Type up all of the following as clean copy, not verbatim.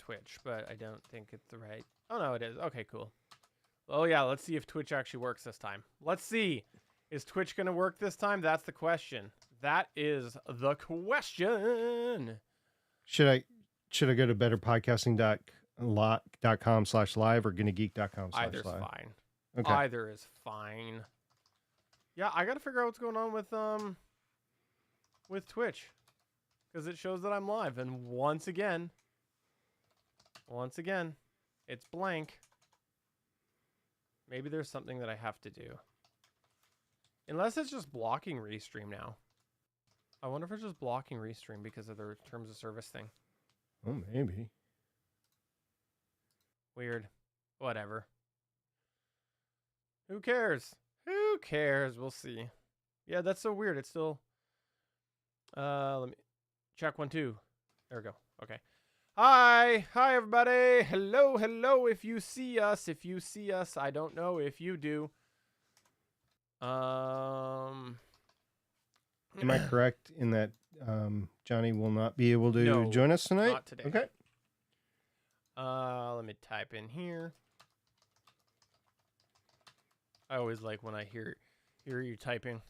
Twitch, but I don't think it's the right. Oh, no, it is. Okay, cool. Oh, yeah, let's see if Twitch actually works this time. Let's see. Is Twitch going to work this time? That's the question. That is the question. Should I go to betterpodcasting.com/live or gonnageek.com/live? Either's fine. Okay. Either is fine. Yeah, I got to figure out what's going on with Twitch, because it shows that I'm live, and once again, it's blank. Maybe there's something that I have to do. Unless it's just blocking Restream now. I wonder if it's just blocking Restream because of their terms of service thing. Oh, maybe. Weird. Whatever. Who cares? Who cares? We'll see. Yeah, that's so weird. It's still... let me... Check 1, 2. There we go. Okay. Hi. Hi, everybody. Hello, hello. If you see us. I don't know if you do. Am I correct in that Johnny will not be able to join us tonight? Not today. Okay. Let me type in here. I always like when I hear you typing.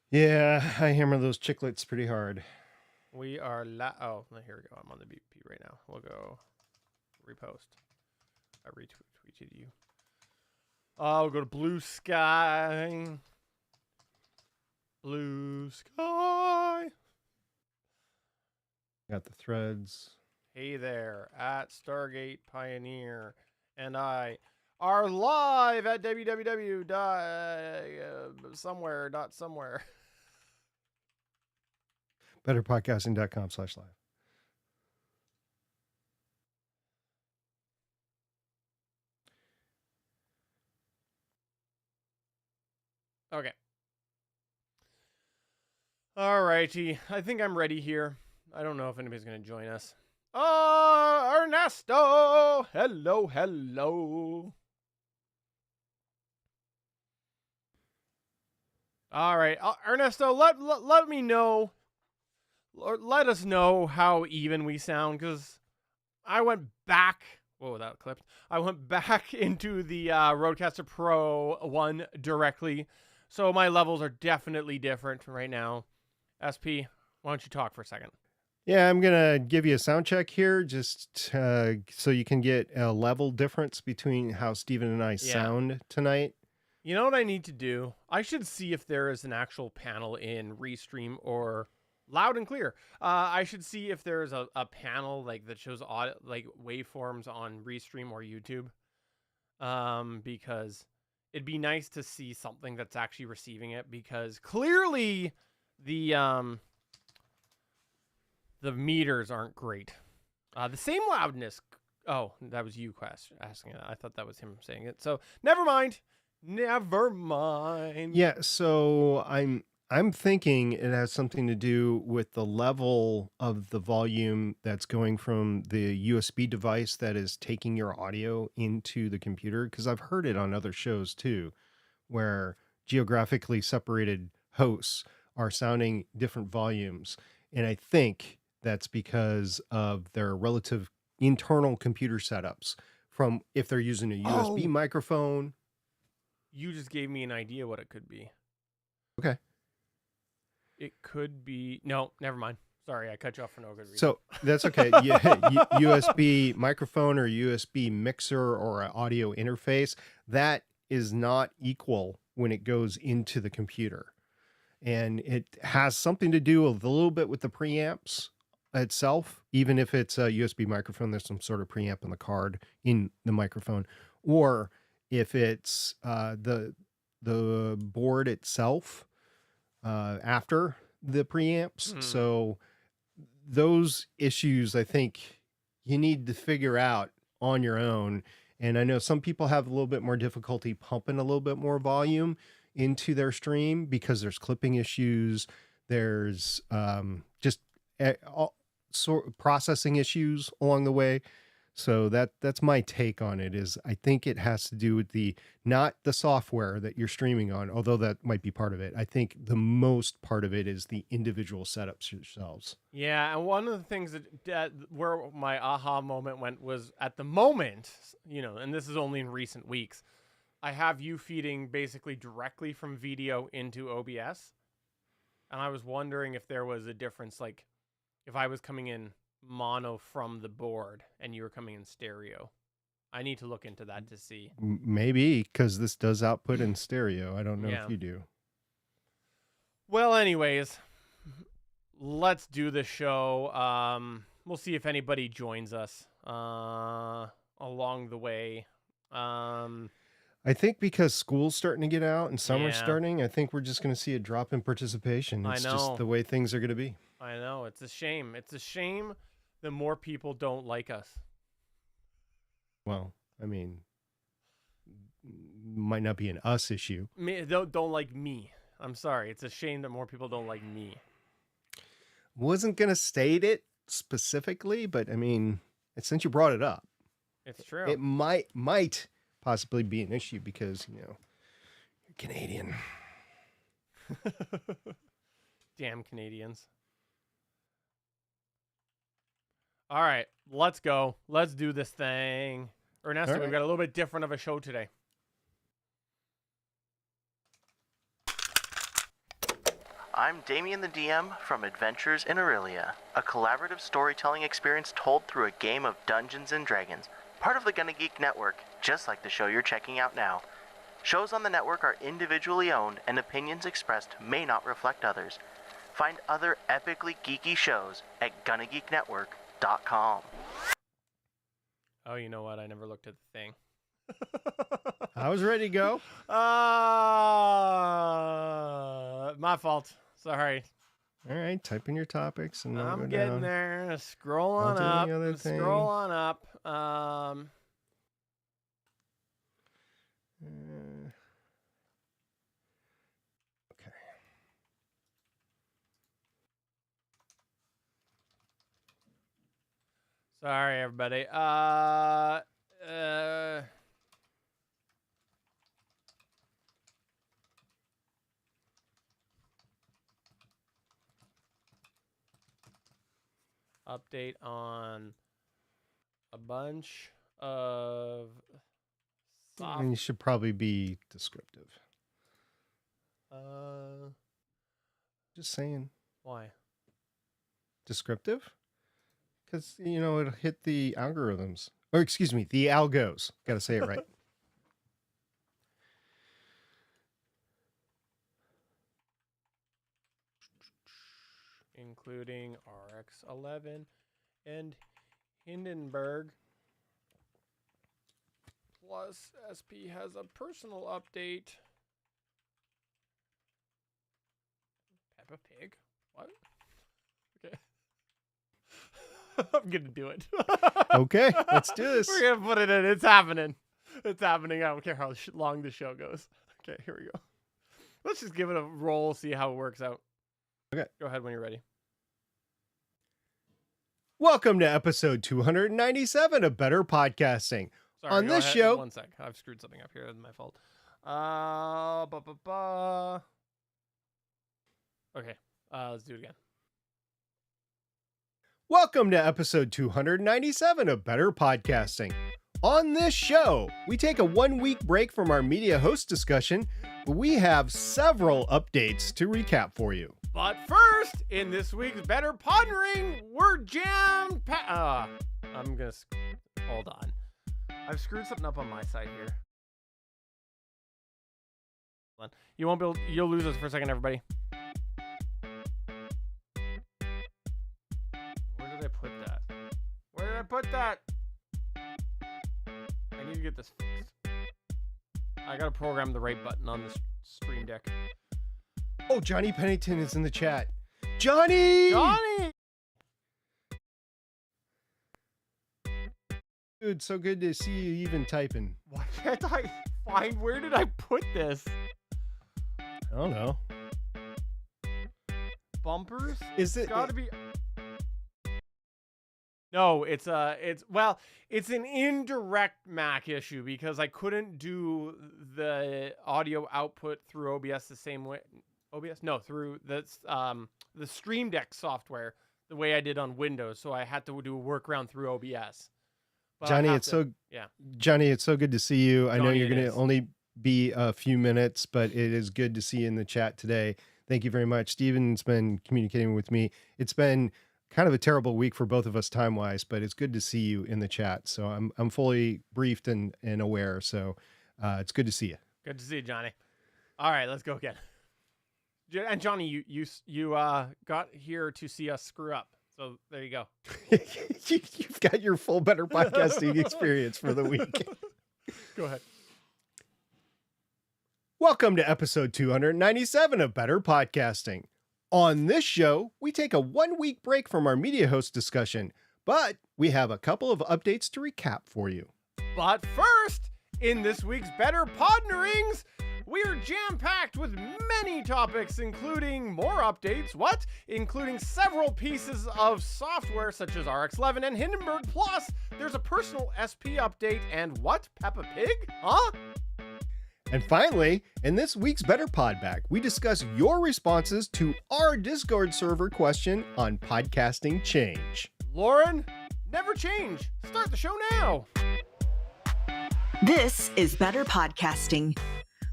Yeah, I hammer those chiclets pretty hard. We are oh, here we go. I'm on the BP right now. We'll go repost. I retweeted you. We'll go to Blue Sky. Blue Sky. Got the threads. Hey there, at Stargate Pioneer and I are live at www.somewhere. betterpodcasting.com/live. Okay. Alrighty. I think I'm ready here. I don't know if anybody's going to join us. Ernesto! Hello, hello. All right. Ernesto, let me know. Or let us know how even we sound, because I went back. Whoa, that clipped. I went back into the Rodecaster Pro 1 directly. So my levels are definitely different right now. SP, why don't you talk for a second? Yeah, I'm going to give you a sound check here just so you can get a level difference between how Steven and I sound tonight. You know what I need to do? I should see if there is an actual panel in Restream or Loud and Clear. I should see if there's a panel like that shows audio, like waveforms on Restream or YouTube. Because it'd be nice to see something that's actually receiving it, because clearly the meters aren't great. The same loudness. Oh, that was you asking it. I thought that was him saying it. So never mind. Never mind. Yeah, so I'm thinking it has something to do with the level of the volume that's going from the USB device that is taking your audio into the computer, because I've heard it on other shows too, where geographically separated hosts are sounding different volumes. And I think that's because of their relative internal computer setups, from if they're using a USB microphone. You just gave me an idea what it could be. Okay. It could be... No, never mind. Sorry, I cut you off for no good reason. So that's okay. USB microphone or USB mixer or an audio interface, that is not equal when it goes into the computer. And it has something to do a little bit with the preamps itself. Even if it's a USB microphone, there's some sort of preamp in the card in the microphone. Or if it's the board itself after the preamps. So those issues, I think you need to figure out on your own. And I know some people have a little bit more difficulty pumping a little bit more volume into their stream because there's clipping issues. There's just all sort of processing issues along the way. So that's my take on it. Is I think it has to do with not the software that you're streaming on, although that might be part of it. I think the most part of it is the individual setups yourselves. Yeah, and one of the things that where my aha moment went was at the moment, and this is only in recent weeks, I have you feeding basically directly from video into OBS, and I was wondering if there was a difference, like if I was coming in mono from the board and you were coming in stereo. I need to look into that to see. Maybe because this does output in stereo. I don't know Yeah. if you do. Well, anyways, let's do the show. We'll see if anybody joins us along the way. I think because school's starting to get out and summer's Yeah. starting, I think we're just going to see a drop in participation. I It's know. just the way things are going to be. I know. It's a shame. It's a shame that more people don't like us. Well, I mean, might not be an us issue. Don't like me. I'm sorry. It's a shame that more people don't like me. Wasn't going to state it specifically, but I mean, since you brought it up, It's true. it might possibly be an issue because, you're Canadian. Damn Canadians. All right, let's go. Let's do this thing. Ernesto, All we've right. got a little bit different of a show today. I'm Damien the DM from Adventures in Aurelia, a collaborative storytelling experience told through a game of Dungeons & Dragons, part of the Gonna Geek Network, just like the show you're checking out now. Shows on the network are individually owned, and opinions expressed may not reflect others. Find other epically geeky shows at GonnaGeekNetwork.com. Oh, you know what? I never looked at the thing. I was ready to go. My fault. Sorry. All right, type in your topics and I'm go getting down. there. Scroll on do up. the other thing. Scroll on up. Okay. Sorry, everybody. Update on a bunch of soft. And you should probably be descriptive. Just saying. Why? Descriptive? Because, it'll hit the algorithms. Or, excuse me, the algos. Got to say it right. Including RX-11 and Hindenburg. Plus, SP has a personal update. Peppa Pig? What? Okay. I'm gonna do it. Okay, let's do this. We're gonna put it in. It's happening. It's happening. I don't care how long the show goes. Okay, here we go. Let's just give it a roll, see how it works out. Okay. Go ahead when you're ready. Welcome to episode 297 of Better Podcasting. Sorry, On go this ahead. show- 1 sec. I've screwed something up here. It's my fault. Okay. Let's do it again. Welcome to episode 297 of Better Podcasting. On this show, we take a 1-week break from our media host discussion, but we have several updates to recap for you. But first, in this week's Better Pondering, we're I'm gonna hold on. I've screwed something up on my side here. Hold on. You won't be able, you'll lose us for a second, everybody. Where did I put that? Where did I put that? I need to get this fixed. I gotta program the right button on this Stream Deck. Oh, Johnny Pennington is in the chat. Johnny! Johnny! Dude, so good to see you even typing. Why can't I find, where did I put this? I don't know. Bumpers? Is it? Gotta be. No, it's an indirect Mac issue because I couldn't do the audio output through OBS the same way. OBS? No, through the Stream Deck software the way I did on Windows. So I had to do a workaround through OBS. But Johnny, yeah. Johnny, it's so good to see you. I know Johnny, you're it going to is. only be a few minutes, but it is good to see you in the chat today. Thank you very much. Steven's been communicating with me. It's been kind of a terrible week for both of us time-wise, but it's good to see you in the chat. So I'm fully briefed and aware. So it's good to see you. Good to see you, Johnny. All right, let's go again. And Johnny, you got here to see us screw up. So there you go. You've got your full Better Podcasting experience for the week. Go ahead. Welcome to episode 297 of Better Podcasting. On this show, we take a 1-week break from our media host discussion, but we have a couple of updates to recap for you. But first, in this week's Better Podnerings, we're jam-packed with many topics, including more updates, including several pieces of software such as RX11 and Hindenburg, plus there's a personal SP update, and Peppa Pig? Huh? And finally, in this week's Better Podback, we discuss your responses to our Discord server question on podcasting change. Lauren, never change. Start the show now. This is Better Podcasting.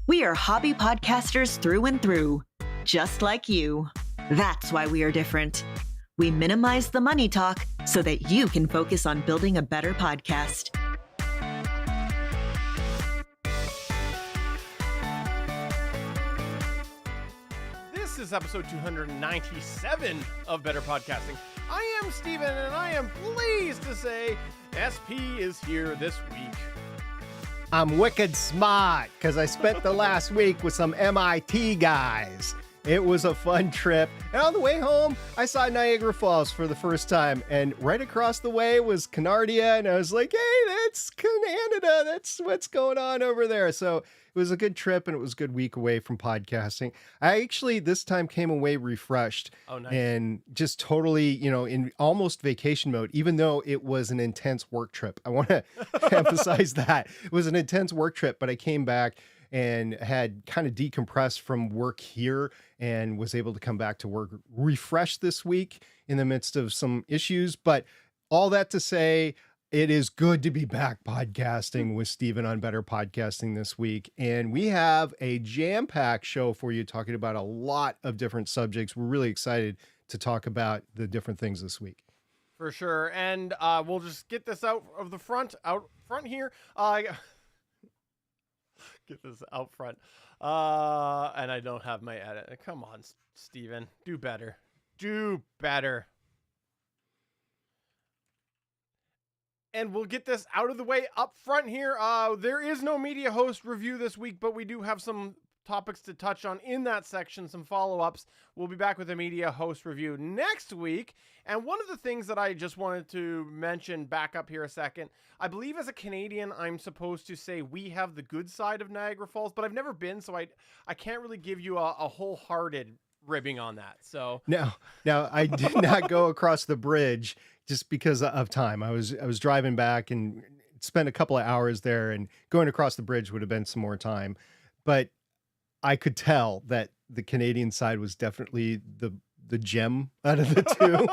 We are hobby podcasters through and through, just like you. That's why we are different. We minimize the money talk so that you can focus on building a better podcast. This is episode 297 of Better Podcasting. I am Steven, and I am pleased to say SP is here this week. I'm wicked smart because I spent the last week with some MIT guys. It was a fun trip. And on the way home, I saw Niagara Falls for the first time. And right across the way was Canardia. And I was like, hey, that's Canada. That's what's going on over there. So it was a good trip and it was a good week away from podcasting. I actually this time came away refreshed. Oh, nice. And just totally, in almost vacation mode, even though it was an intense work trip. I want to emphasize that. It was an intense work trip, but I came back and had kind of decompressed from work here and was able to come back to work refreshed this week in the midst of some issues. But all that to say, it is good to be back podcasting with Steven on Better Podcasting this week. And we have a jam-packed show for you talking about a lot of different subjects. We're really excited to talk about the different things this week. For sure. And we'll just get this out front here. Get this out front. And I don't have my edit. Come on, Steven. Do better. Do better. And we'll get this out of the way up front here. There is no media host review this week, but we do have some topics to touch on in that section, some follow-ups. We'll be back with a media host review next week. And one of the things that I just wanted to mention, back up here a second, I believe as a Canadian, I'm supposed to say we have the good side of Niagara Falls, but I've never been, so I can't really give you a wholehearted ribbing on that. So now I did not go across the bridge just because of time. I was driving back and spent a couple of hours there, and going across the bridge would have been some more time. But I could tell that the Canadian side was definitely the gem out of the two.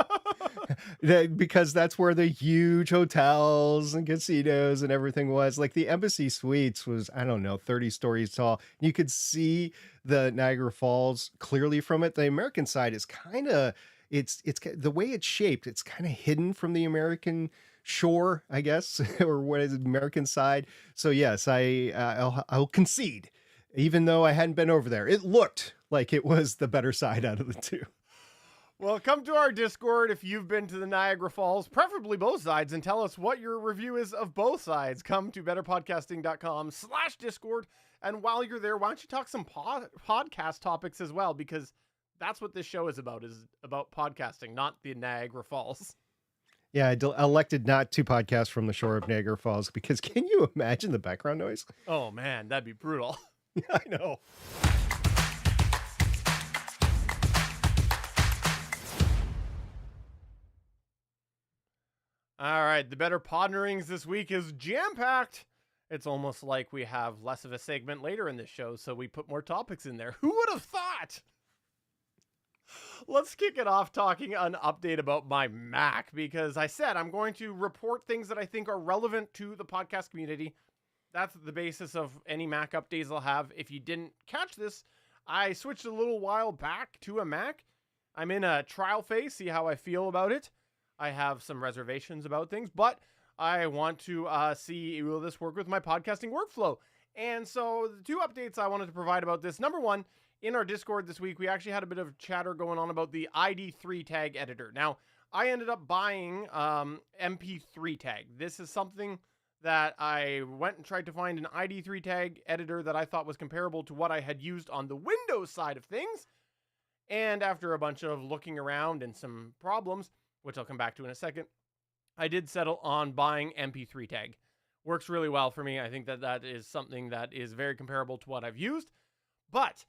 Because that's where the huge hotels and casinos and everything was. Like the Embassy Suites was, 30 stories tall. You could see the Niagara Falls clearly from it. The American side is kind of, it's the way it's shaped, it's kind of hidden from the American shore, I guess, or what is it, American side. So yes, I'll concede. Even though I hadn't been over there, it looked like it was the better side out of the two. Well, come to our Discord if you've been to the Niagara Falls, preferably both sides, and tell us what your review is of both sides. Come to betterpodcasting.com/Discord. And while you're there, why don't you talk some podcast topics as well? Because that's what this show is about podcasting, not the Niagara Falls. Yeah, I elected not to podcast from the shore of Niagara Falls because can you imagine the background noise? Oh, man, that'd be brutal. I know. All right, the Better Podderings this week is jam-packed. It's almost like we have less of a segment later in this show, so we put more topics in there. Who would have thought? Let's kick it off talking an update about my Mac, because I said I'm going to report things that I think are relevant to the podcast community. That's the basis of any Mac updates I'll have. If you didn't catch this, I switched a little while back to a Mac. I'm in a trial phase, see how I feel about it. I have some reservations about things, but I want to see, will this work with my podcasting workflow? And so the two updates I wanted to provide about this. Number one, in our Discord this week, we actually had a bit of chatter going on about the ID3 tag editor. Now, I ended up buying MP3 tag. This is something that I went and tried to find an ID3 tag editor that I thought was comparable to what I had used on the Windows side of things. And after a bunch of looking around and some problems, which I'll come back to in a second, I did settle on buying MP3 tag. Works really well for me. I think that that is something that is very comparable to what I've used. But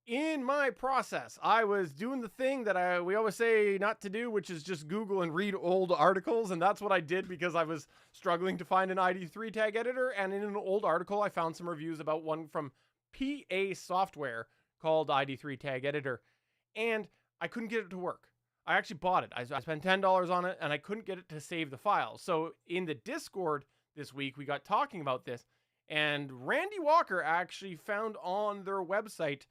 in my process, I was doing the thing that we always say not to do, which is just Google and read old articles. And that's what I did because I was struggling to find an ID3 tag editor. And in an old article, I found some reviews about one from PA Software called ID3 tag editor. And I couldn't get it to work. I actually bought it. I spent $10 on it and I couldn't get it to save the file. So in the Discord this week, we got talking about this, and Randy Walker actually found on their website,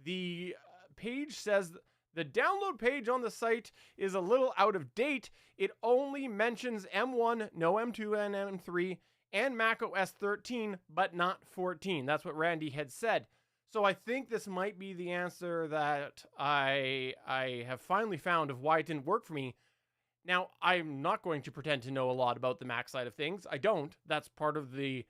the page says the download page on the site is a little out of date. It only mentions M1, no M2 and M3, and Mac OS 13, but not 14. That's what Randy had said. So I think this might be the answer that I have finally found of why it didn't work for me. Now, I'm not going to pretend to know a lot about the Mac side of things. I don't. That's part of the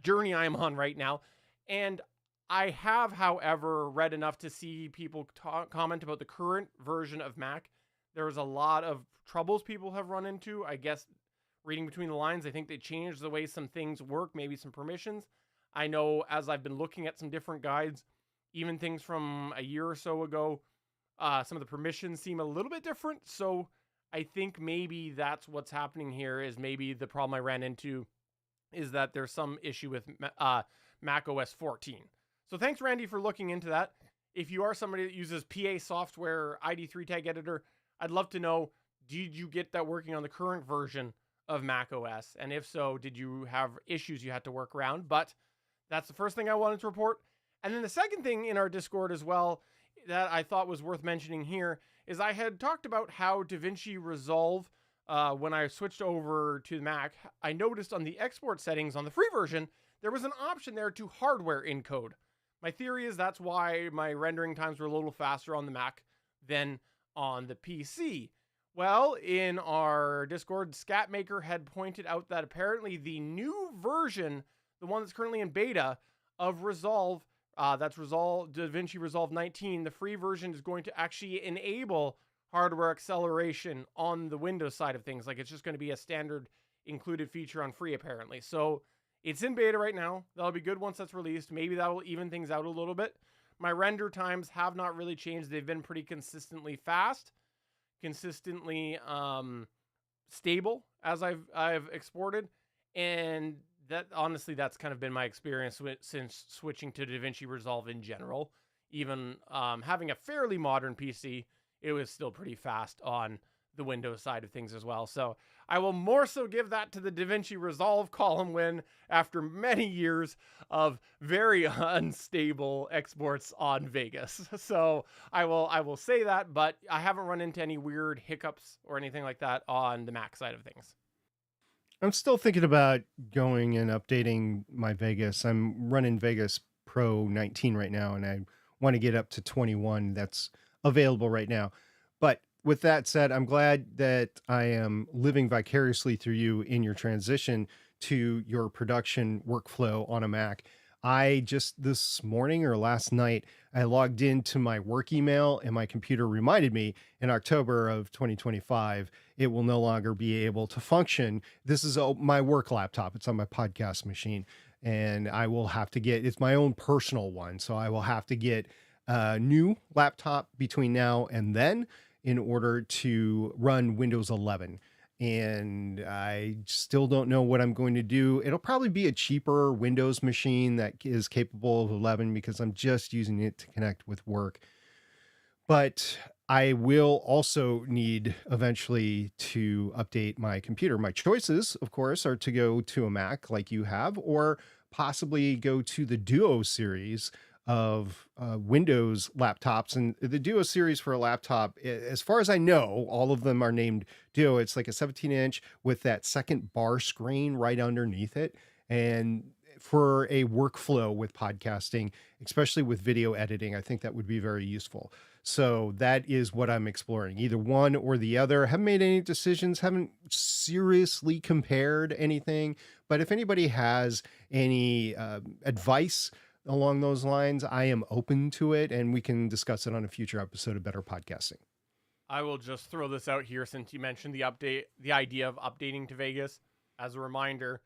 journey I'm on right now. And I have, however, read enough to see people comment about the current version of Mac. There's a lot of troubles people have run into. I guess reading between the lines, I think they changed the way some things work, maybe some permissions. I know as I've been looking at some different guides, even things from a year or so ago, some of the permissions seem a little bit different. So I think maybe that's what's happening here, is maybe the problem I ran into is that there's some issue with Mac OS 14. So thanks, Randy, for looking into that. If you are somebody that uses PA Software ID3 tag editor, I'd love to know, did you get that working on the current version of Mac OS? And if so, did you have issues you had to work around? But that's the first thing I wanted to report. And then the second thing in our Discord as well that I thought was worth mentioning here is I had talked about how DaVinci Resolve, when I switched over to the Mac, I noticed on the export settings on the free version, there was an option there to hardware encode. My theory is that's why my rendering times were a little faster on the Mac than on the PC. Well, in our Discord, Scatmaker had pointed out that apparently the new version, the one that's currently in beta of Resolve, that's DaVinci Resolve 19, the free version is going to actually enable hardware acceleration on the Windows side of things. Like, it's just going to be a standard included feature on free, apparently. So it's in beta right now. That'll be good once that's released. Maybe that will even things out a little bit. My render times have not really changed. They've been pretty consistently fast, consistently stable as I've exported. And that, honestly, that's kind of been my experience since switching to DaVinci Resolve in general. Even having a fairly modern PC, it was still pretty fast on the Windows side of things as well. So I will more so give that to the DaVinci Resolve column when, after many years of very unstable exports on Vegas. So I will say that, but I haven't run into any weird hiccups or anything like that on the Mac side of things. I'm still thinking about going and updating my Vegas. I'm running Vegas Pro 19 right now, and I want to get up to 21. That's available right now. But with that said, I'm glad that I am living vicariously through you in your transition to your production workflow on a Mac. I just this morning or last night, I logged into my work email and my computer reminded me in October of 2025, it will no longer be able to function. This is my work laptop. It's on my podcast machine, and I will have to it's my own personal one. So I will have to get a new laptop between now and then in order to run Windows 11. and I still don't know what I'm going to do. It'll probably be a cheaper Windows machine that is capable of 11 because I'm just using it to connect with work. But I will also need eventually to update my computer. My choices, of course, are to go to a Mac like you have, or possibly go to the Duo series of Windows laptops. And the Duo series for a laptop, as far as I know, all of them are named Duo. It's like a 17-inch with that second bar screen right underneath it. And for a workflow with podcasting, especially with video editing, I think that would be very useful. So that is what I'm exploring, either one or the other. Haven't made any decisions, haven't seriously compared anything. But if anybody has any advice along those lines, I am open to it, and we can discuss it on a future episode of Better Podcasting. I will just throw this out here since you mentioned the idea of updating to Vegas. As a reminder,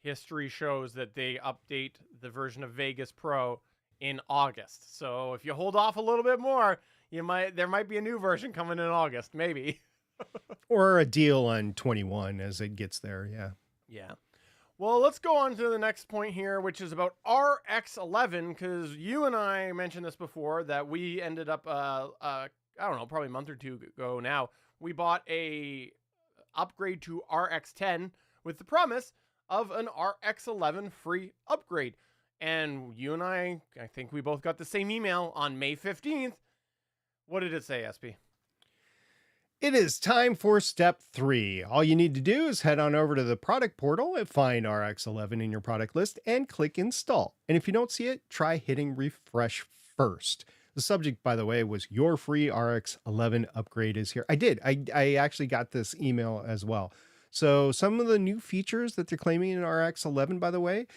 history shows that they update the version of Vegas Pro in August. So if you hold off a little bit more, there might be a new version coming in August, maybe. Or a deal on 21 as it gets there, yeah. Yeah. Well, let's go on to the next point here, which is about RX11, because you and I mentioned this before, that we ended up, I don't know, probably a month or two ago now, we bought a upgrade to RX10 with the promise of an RX11 free upgrade. And you and I think we both got the same email on May 15th. What did it say, SP? It is time for step 3. All you need to do is head on over to the product portal and find RX11 in your product list and click install. And if you don't see it, try hitting refresh first. The subject, by the way, was your free RX11 upgrade is here. I actually got this email as well. So some of the new features that they're claiming in RX11, by the way,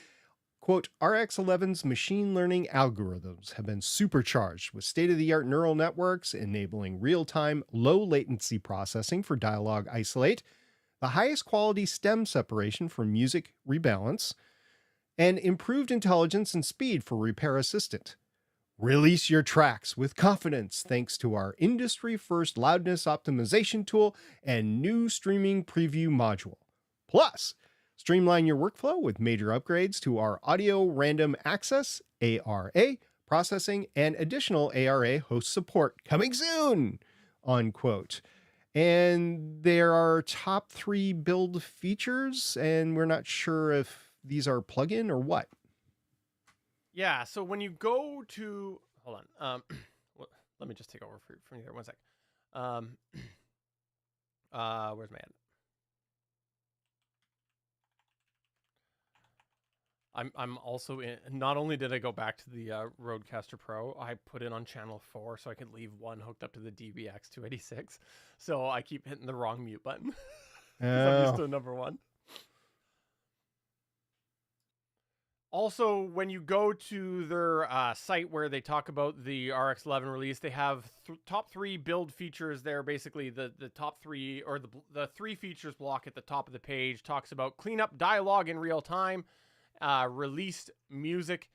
quote, RX11's machine learning algorithms have been supercharged with state-of-the-art neural networks, enabling real-time, low-latency processing for dialogue isolate, the highest quality stem separation for music rebalance, and improved intelligence and speed for repair assistant. Release your tracks with confidence thanks to our industry-first loudness optimization tool and new streaming preview module. Plus, streamline your workflow with major upgrades to our audio random access, ARA, processing, and additional ARA host support coming soon, unquote. And there are top 3 build features, and we're not sure if these are plug-in or what. Yeah, so when you go to, hold on, let me just take over from you there 1 sec. Where's my ad? I'm also in. Not only did I go back to the Rodecaster Pro, I put it on channel 4 so I could leave one hooked up to the DBX 286. So I keep hitting the wrong mute button. I'm used to number 1. Also, when you go to their site where they talk about the RX11 release, they have top 3 build features there. Basically, the top 3 or the 3 features block at the top of the page talks about clean up dialogue in real time, released music,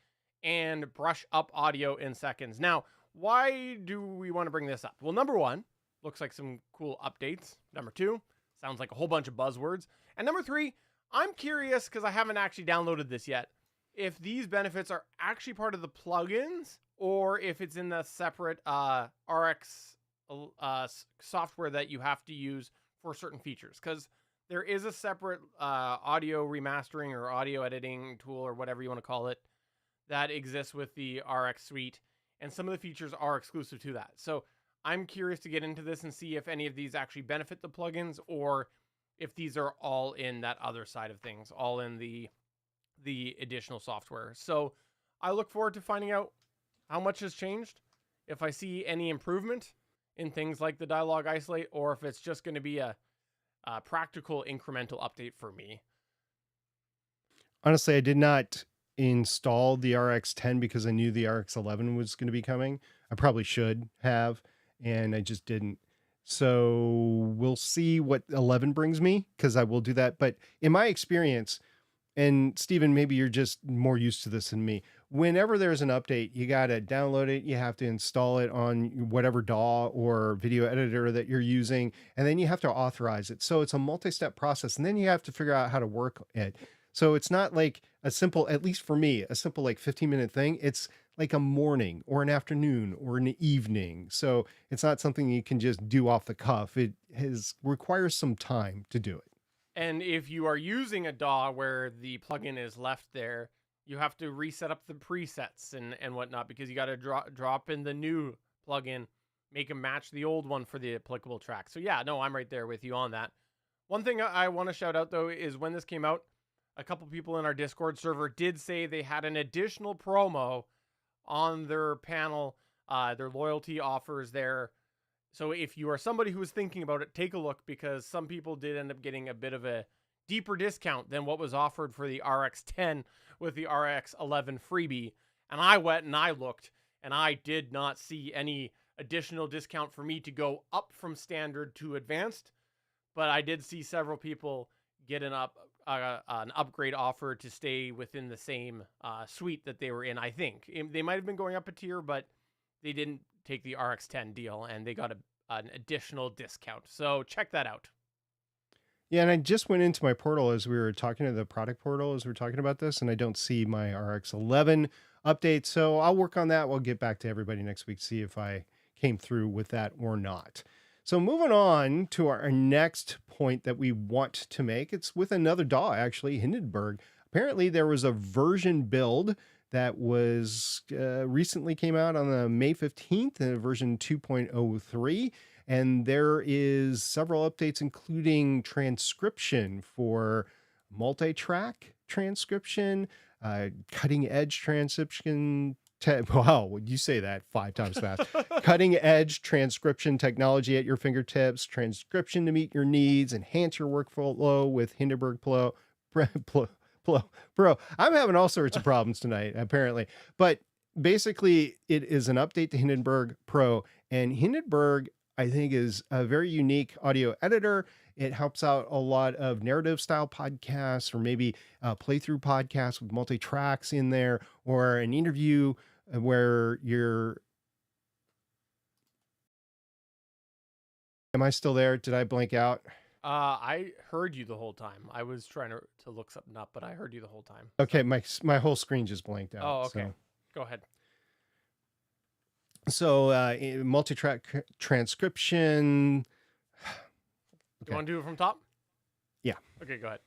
and brush up audio in seconds. Now, why do we want to bring this up? Well, number 1, looks like some cool updates. Number 2, sounds like a whole bunch of buzzwords. And number 3, I'm curious, because I haven't actually downloaded this yet, if these benefits are actually part of the plugins or if it's in the separate RX software that you have to use for certain features. Because there is a separate audio remastering or audio editing tool or whatever you want to call it that exists with the RX suite. And some of the features are exclusive to that. So I'm curious to get into this and see if any of these actually benefit the plugins or if these are all in that other side of things, all in the additional software. So I look forward to finding out how much has changed, if I see any improvement in things like the dialogue isolate, or if it's just going to be a practical incremental update for me. Honestly, I did not install the RX10 because I knew the RX11 was going to be coming. I probably should have, and I just didn't. So we'll see what 11 brings me, because I will do that. But in my experience, and Stephen, maybe you're just more used to this than me, whenever there's an update, you got to download it. You have to install it on whatever DAW or video editor that you're using, and then you have to authorize it. So it's a multi-step process, and then you have to figure out how to work it. So it's not like a simple, at least for me, a simple like 15-minute thing. It's like a morning or an afternoon or an evening. So it's not something you can just do off the cuff. It requires some time to do it. And if you are using a DAW where the plugin is left there, you have to reset up the presets and whatnot, because you got to drop in the new plugin, make them match the old one for the applicable track. So yeah, no, I'm right there with you on that. One thing I want to shout out though is when this came out, a couple people in our Discord server did say they had an additional promo on their panel, their loyalty offers there. So if you are somebody who is thinking about it, take a look, because some people did end up getting a bit of a deeper discount than what was offered for the RX10 with the RX11 freebie. And I went and I looked, and I did not see any additional discount for me to go up from standard to advanced. But I did see several people get an upgrade offer to stay within the same suite that they were in. I think they might have been going up a tier, but they didn't take the RX10 deal, and they got an additional discount. So check that out. Yeah, and I just went into my portal as we were talking to the product portal as we were talking about this, and I don't see my RX11 update. So I'll work on that. We'll get back to everybody next week, see if I came through with that or not. So moving on to our next point that we want to make, it's with another DAW, actually, Hindenburg. Apparently there was a version build that was recently came out on the May 15th, version 2.03. And there is several updates, including transcription for multi-track transcription, cutting edge transcription. Wow, would you say that 5 times fast? Cutting edge transcription technology at your fingertips, transcription to meet your needs, enhance your workflow with Hindenburg Pro. I'm having all sorts of problems tonight, apparently. But basically, it is an update to Hindenburg Pro. And Hindenburg, I think, is a very unique audio editor. It helps out a lot of narrative style podcasts, or maybe playthrough podcasts with multi-tracks in there, or an interview where you're... Am I still there? Did I blank out? I heard you the whole time. I was trying to look something up, but I heard you the whole time. Okay, my whole screen just blanked out. Oh, okay. So. Go ahead. So multi-track transcription. Do you want to do it from top? Yeah. Okay, go ahead.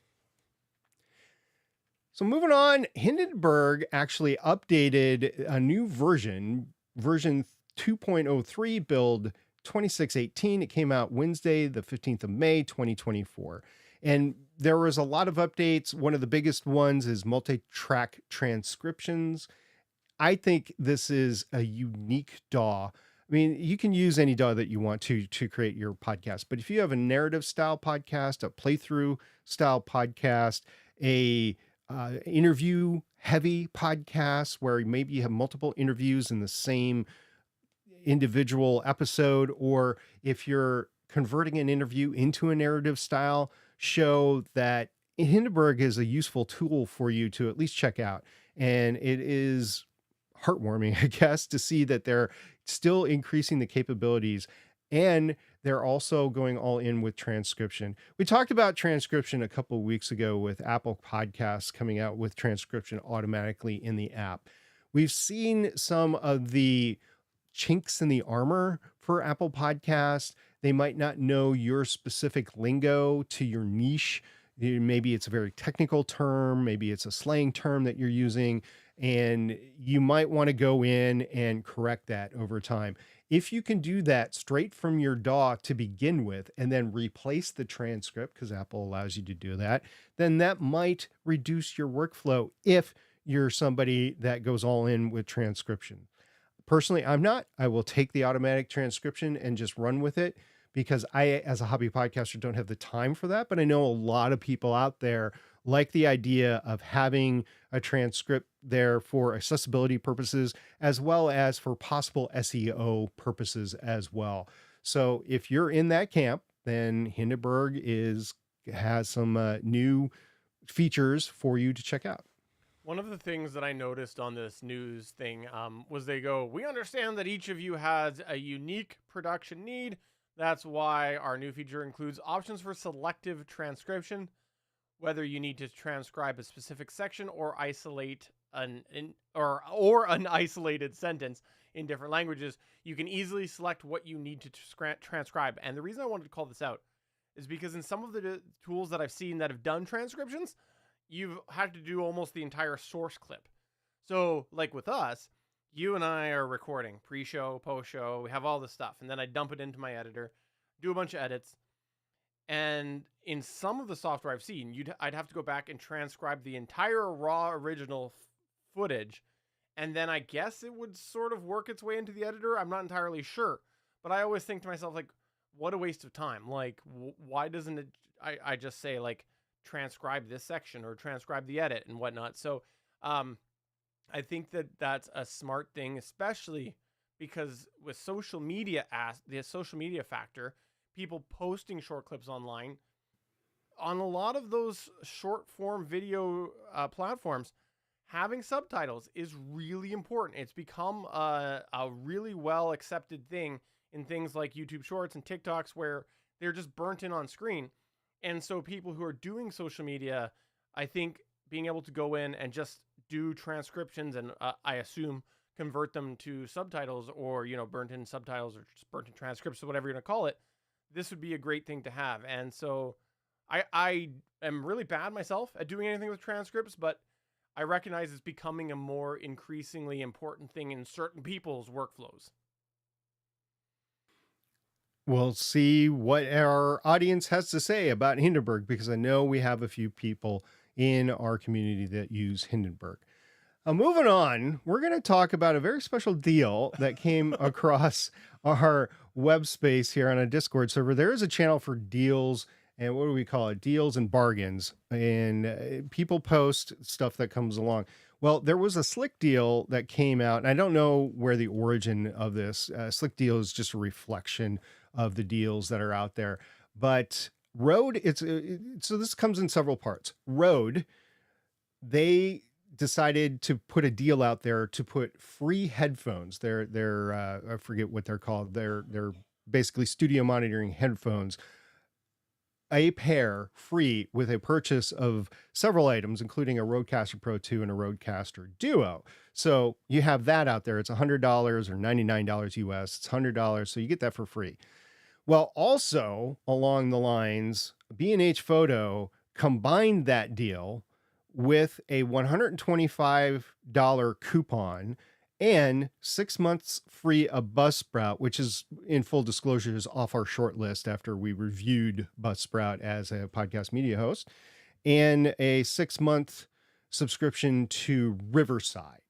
So moving on, Hindenburg actually updated a new version 2.03, build 2618. It came out Wednesday, the 15th of May, 2024. And there was a lot of updates. One of the biggest ones is multi-track transcriptions. I think this is a unique DAW. I mean, you can use any DAW that you want to create your podcast, but if you have a narrative style podcast, a playthrough style podcast, a interview heavy podcast where maybe you have multiple interviews in the same individual episode, or if you're converting an interview into a narrative style show, that Hindenburg is a useful tool for you to at least check out. And it is heartwarming, I guess, to see that they're still increasing the capabilities, and they're also going all in with transcription. We talked about transcription a couple of weeks ago with Apple Podcasts coming out with transcription automatically in the app. We've seen some of the chinks in the armor for Apple Podcasts. They might not know your specific lingo to your niche. Maybe it's a very technical term, maybe it's a slang term that you're using, and you might want to go in and correct that over time. If you can do that straight from your DAW to begin with, and then replace the transcript, because Apple allows you to do that, then that might reduce your workflow if you're somebody that goes all in with transcription. Personally, I'm not. I will take the automatic transcription and just run with it, because I, as a hobby podcaster, don't have the time for that. But I know a lot of people out there like the idea of having a transcript there for accessibility purposes, as well as for possible SEO purposes as well. So if you're in that camp, then Hindenburg has some new features for you to check out. One of the things that I noticed on this news thing was they go, we understand that each of you has a unique production need. That's why our new feature includes options for selective transcription, whether you need to transcribe a specific section or isolate an isolated sentence in different languages. You can easily select what you need to transcribe. And the reason I wanted to call this out is because in some of the tools that I've seen that have done transcriptions, you've had to do almost the entire source clip. So like with us, you and I are recording pre-show, post-show, we have all this stuff. And then I dump it into my editor, do a bunch of edits. And in some of the software I've seen, I'd have to go back and transcribe the entire raw original footage. And then I guess it would sort of work its way into the editor. I'm not entirely sure. But I always think to myself, like, what a waste of time. Like, why doesn't it, I just say, like, transcribe this section or transcribe the edit and whatnot. So I think that that's a smart thing, especially because with social media, the social media factor, people posting short clips online on a lot of those short form video platforms, having subtitles is really important. It's become a really well accepted thing in things like YouTube Shorts and TikToks where they're just burnt in on screen. And so people who are doing social media, I think being able to go in and just do transcriptions and I assume convert them to subtitles or, you know, burnt in subtitles or just burnt in transcripts or whatever you're going to call it, this would be a great thing to have. And so I am really bad myself at doing anything with transcripts, but I recognize it's becoming a more increasingly important thing in certain people's workflows. We'll see what our audience has to say about Hindenburg, because I know we have a few people in our community that use Hindenburg. Moving on, we're going to talk about a very special deal that came across our web space here on a Discord server. There is a channel for deals and what do we call it? Deals and bargains. And people post stuff that comes along. Well, there was a Slick deal that came out, and I don't know where the origin of this. Slick deal is just a reflection of the deals that are out there. But Rode, so this comes in several parts. Rode, they decided to put a deal out there to put free headphones. They're I forget what they're called. They're basically studio monitoring headphones. A pair free with a purchase of several items, including a Rodecaster Pro 2 and a Rodecaster Duo. So you have that out there. It's $100 or $99 US. It's $100. So you get that for free. Well, also along the lines, B&H Photo combined that deal with a $125 coupon and 6 months free of Buzzsprout, which is, in full disclosure, is off our short list after we reviewed Buzzsprout as a podcast media host, and a 6-month subscription to Riverside.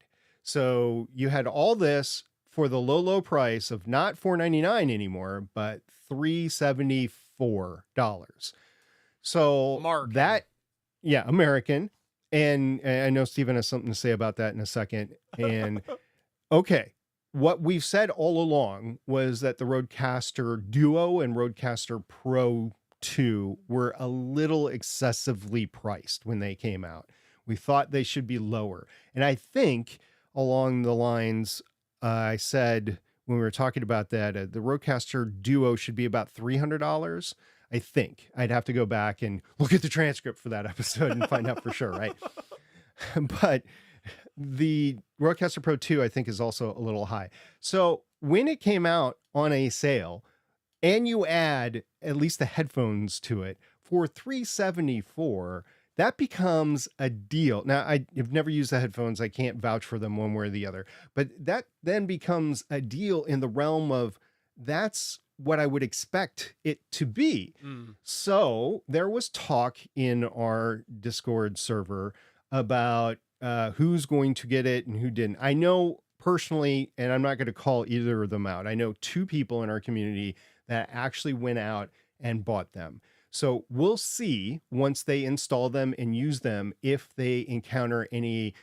So you had all this for the low price of not $4.99 anymore, but $374. So American. that, yeah, American. And I know Stephen has something to say about that in a second. And okay, what we've said all along was that the Rodecaster Duo and Rodecaster Pro 2 were a little excessively priced when they came out. We thought they should be lower. And I think along the lines, I said when we were talking about that, the Rodecaster Duo should be about $300. I think I'd have to go back and look at the transcript for that episode and find out for sure, right? But the Rodecaster Pro 2, I think, is also a little high. So when it came out on a sale and you add at least the headphones to it for $374, that becomes a deal. Now, I've never used the headphones. I can't vouch for them one way or the other. But that then becomes a deal in the realm of that's what I would expect it to be. So there was talk in our Discord server about who's going to get it and who didn't. I know personally, and I'm not going to call either of them out, I know 2 people in our community that actually went out and bought them. So we'll see once they install them and use them if they encounter any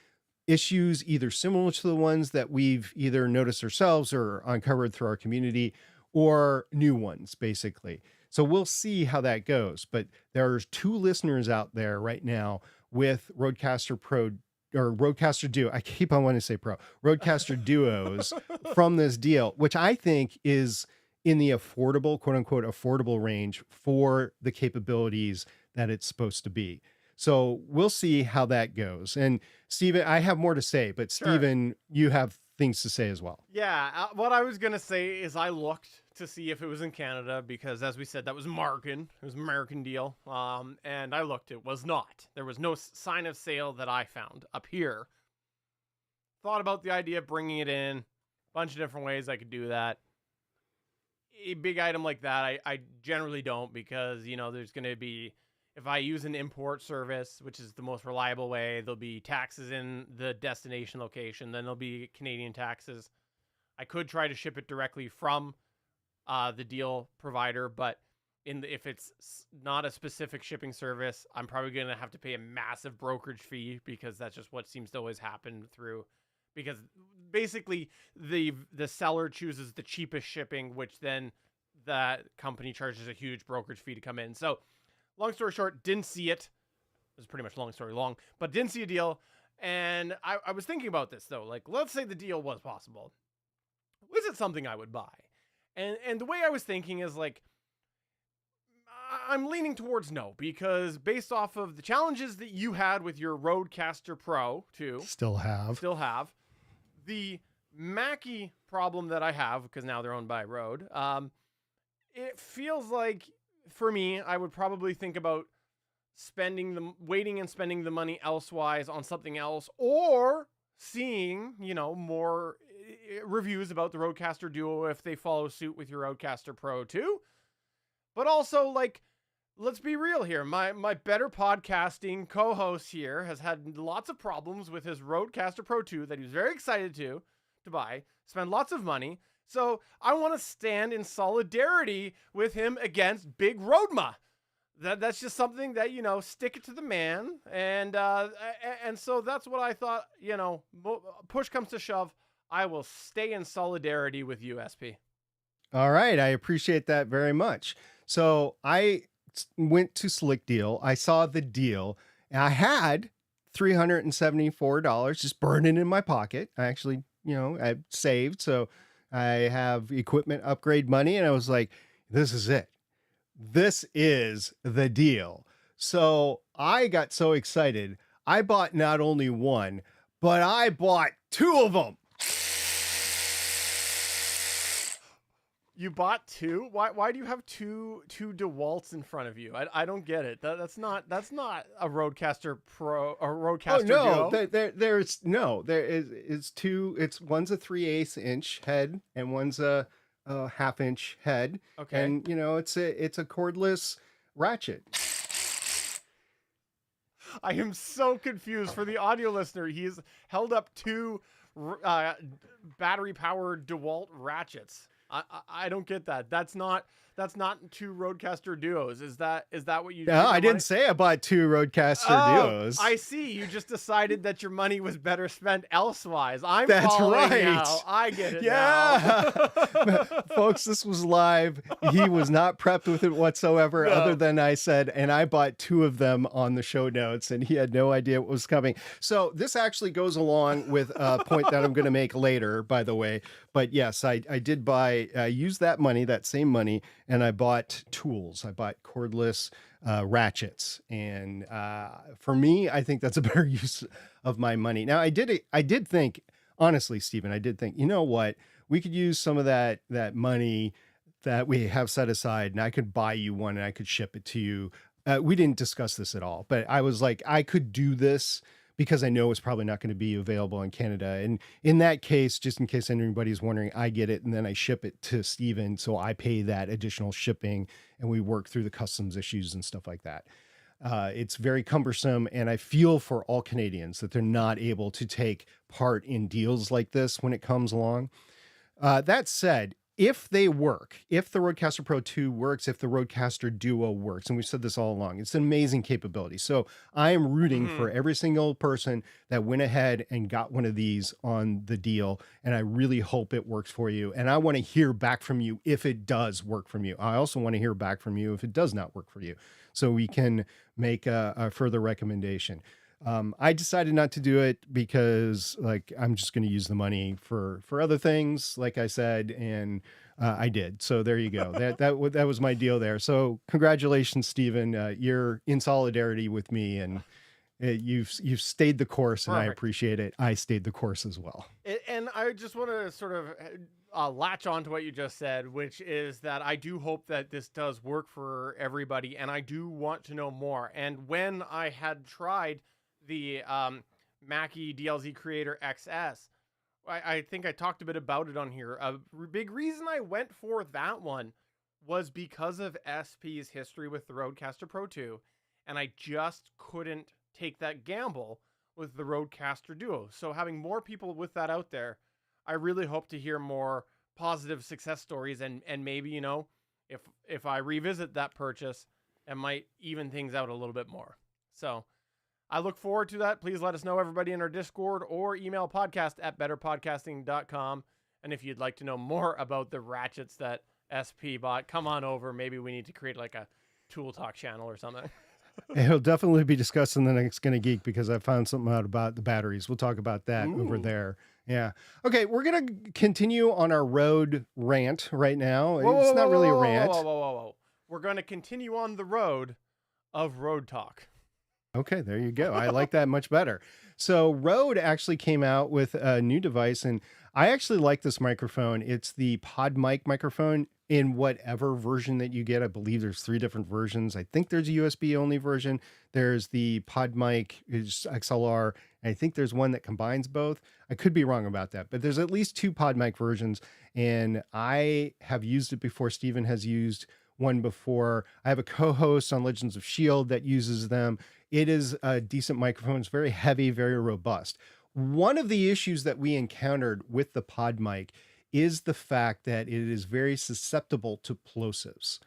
issues either similar to the ones that we've either noticed ourselves or uncovered through our community, or new ones, basically. So we'll see how that goes. But there's 2 listeners out there right now with Rodecaster Pro or Rodecaster Duo. I keep on wanting to say Pro. Rodecaster Duos from this deal, which I think is in the affordable, quote unquote, affordable range for the capabilities that it's supposed to be. So we'll see how that goes. And Stephen, I have more to say, but Sure. Stephen, you have things to say as well. Yeah, what I was gonna say is I looked to see if it was in Canada because, as we said, that was American. It was an American deal. And I looked, it was not. There was no sign of sale that I found up here. Thought about the idea of bringing it in. Bunch of different ways I could do that. A big item like that, I generally don't because, you know, there's going to be, if I use an import service, which is the most reliable way, there'll be taxes in the destination location. Then there'll be Canadian taxes. I could try to ship it directly from the deal provider, but if it's not a specific shipping service, I'm probably going to have to pay a massive brokerage fee because that's just what seems to always happen through. Because basically the seller chooses the cheapest shipping, which then that company charges a huge brokerage fee to come in. So long story short, didn't see it. It was pretty much long story long, but didn't see a deal. And I was thinking about this though. Like, let's say the deal was possible. Was it something I would buy? And the way I was thinking is like, I'm leaning towards no, because based off of the challenges that you had with your Rodecaster Pro 2, Still have. the Mackie problem that I have, because now they're owned by Rode, it feels like, for me, I would probably think about waiting and spending the money elsewise on something else, or seeing, you know, more reviews about the Rodecaster Duo if they follow suit with your Rodecaster Pro 2. But also, like, let's be real here. My Better Podcasting co-host here has had lots of problems with his Rodecaster Pro 2 that he was very excited to buy, spend lots of money. So I want to stand in solidarity with him against Big Rodema. That's just something that, you know, stick it to the man. And so that's what I thought, you know, push comes to shove, I will stay in solidarity with USP. All right. I appreciate that very much. So I went to Slick Deal. I saw the deal. And I had $374 just burning in my pocket. I actually, you know, I saved. So I have equipment upgrade money. And I was like, this is it. This is the deal. So I got so excited. I bought not only one, but I bought two of them. You bought two? Why do you have two DeWalts in front of you? I don't get it. That's not a Rodecaster Pro or Rodecaster Oh no, Duo. there is two. It's one's a 3/8 inch head and one's a half-inch head. Okay. And you know it's a cordless ratchet. I am so confused for the audio listener. He's held up two battery-powered DeWalt ratchets. I don't get that. That's not two Rodecaster Duos. Is that what you? No, I didn't say I bought two Rodecaster Duos. I see. You just decided that your money was better spent elsewise. That's following right. now. I get it. Yeah. Now. Folks, this was live. He was not prepped with it whatsoever, No. other than I said, and I bought two of them on the show notes, and he had no idea what was coming. So this actually goes along with a point that I'm going to make later, by the way. But yes, I did use that money, that same money, and I bought tools. I bought cordless ratchets. And for me, I think that's a better use of my money. Now, I did think, honestly, Stephen, you know what? We could use some of that money that we have set aside, and I could buy you one and I could ship it to you. We didn't discuss this at all, but I was like, I could do this because I know it's probably not going to be available in Canada. And in that case, just in case anybody's wondering, I get it and then I ship it to Stephen. So I pay that additional shipping and we work through the customs issues and stuff like that. It's very cumbersome, and I feel for all Canadians that they're not able to take part in deals like this when it comes along. That said, if they work, if the Rodecaster Pro 2 works, if the Rodecaster Duo works, and we've said this all along, it's an amazing capability. So I am rooting for every single person that went ahead and got one of these on the deal, and I really hope it works for you. And I want to hear back from you if it does work from you. I also want to hear back from you if it does not work for you, so we can make a further recommendation. I decided not to do it because like I'm just going to use the money for other things, like I said, and I did. So there you go. That was my deal there. So congratulations, Stephen. You're in solidarity with me, and you've stayed the course, and I Perfect. appreciate it. I stayed the course as well. And I just want to sort of latch on to what you just said, which is that I do hope that this does work for everybody, and I do want to know more. And when I had tried the Mackie DLZ Creator XS, I think I talked a bit about it on here. A big reason I went for that one was because of SP's history with the Rodecaster Pro 2, and I just couldn't take that gamble with the Rodecaster Duo. So having more people with that out there, I really hope to hear more positive success stories, and maybe, you know, if I revisit that purchase, it might even things out a little bit more. So I look forward to that. Please let us know, everybody, in our Discord, or email podcast@betterpodcasting.com. And if you'd like to know more about the ratchets that SP bought, come on over. Maybe we need to create like a Tool Talk channel or something. It'll definitely be discussed in the next Gonna Geek because I found something out about the batteries. We'll talk about that over Ooh. there. Yeah. Okay, we're gonna continue on our Rode rant right now. It's not really a rant. Whoa. We're going to continue on the road of Rode Talk. Okay, there you go. I like that much better. So Rode actually came out with a new device, and I actually like this microphone. It's the PodMic microphone in whatever version that you get. I believe there's 3 different versions. I think there's a USB only version. There's the PodMic is XLR, and I think there's one that combines both. I could be wrong about that, but there's at least 2 PodMic versions, and I have used it before. Steven has used one before. I have a co-host on Legends of S.H.I.E.L.D. that uses them. It is a decent microphone. It's very heavy, very robust. One of the issues that we encountered with the PodMic is the fact that it is very susceptible to plosives.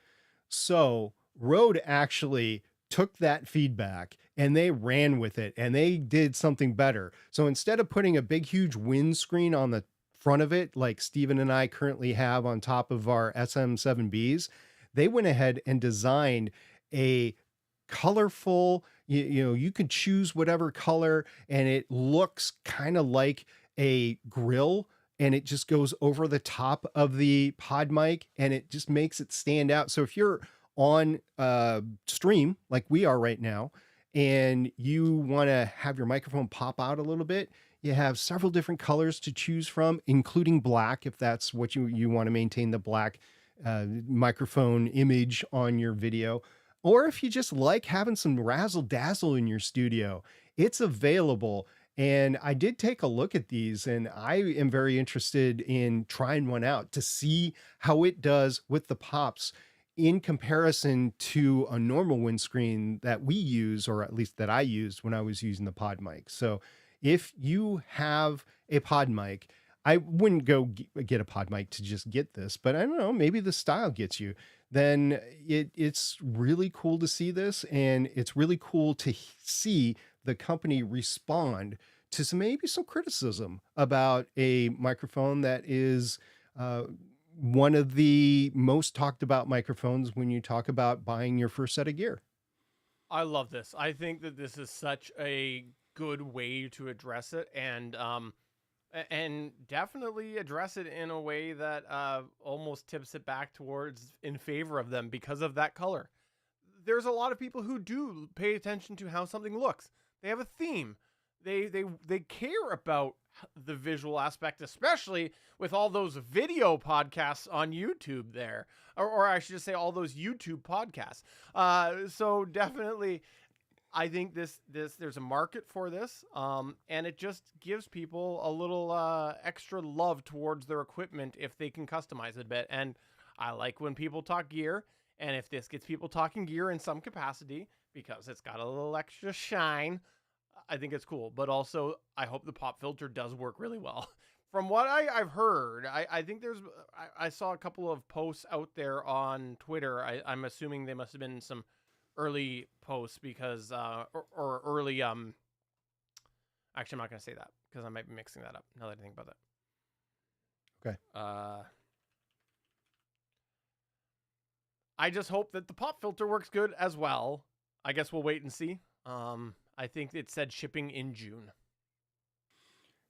So Rode actually took that feedback and they ran with it, and they did something better. So instead of putting a big, huge windscreen on the front of it, like Steven and I currently have on top of our SM7Bs, they went ahead and designed a colorful, you could choose whatever color, and it looks kind of like a grill, and it just goes over the top of the PodMic, and it just makes it stand out. So if you're on stream like we are right now, and you want to have your microphone pop out a little bit, you have several different colors to choose from, including black, if that's what you want to maintain the black microphone image on your video. Or if you just like having some razzle dazzle in your studio, it's available. And I did take a look at these, and I am very interested in trying one out to see how it does with the pops in comparison to a normal windscreen that we use, or at least that I used when I was using the PodMic. So if you have a PodMic, I wouldn't go get a PodMic to just get this, but I don't know, maybe the style gets you. Then it's really cool to see this, and it's really cool to see the company respond to maybe some criticism about a microphone that is one of the most talked about microphones when you talk about buying your first set of gear. I love this. I think that this is such a good way to address it, and definitely address it in a way that almost tips it back towards in favor of them because of that color. There's a lot of people who do pay attention to how something looks. They have a theme. They care about the visual aspect, especially with all those video podcasts on YouTube there, or I should just say all those YouTube podcasts. So definitely, I think there's a market for this, and it just gives people a little extra love towards their equipment if they can customize it a bit. And I like when people talk gear, and if this gets people talking gear in some capacity because it's got a little extra shine, I think it's cool. But also, I hope the pop filter does work really well. From what I've heard, I think I saw a couple of posts out there on Twitter. I'm assuming they must have been some early posts because or early actually I'm not going to say that because I might be mixing that up now that I think about that. Okay. I just hope that the pop filter works good as well. I guess we'll wait and see. I think it said shipping in June.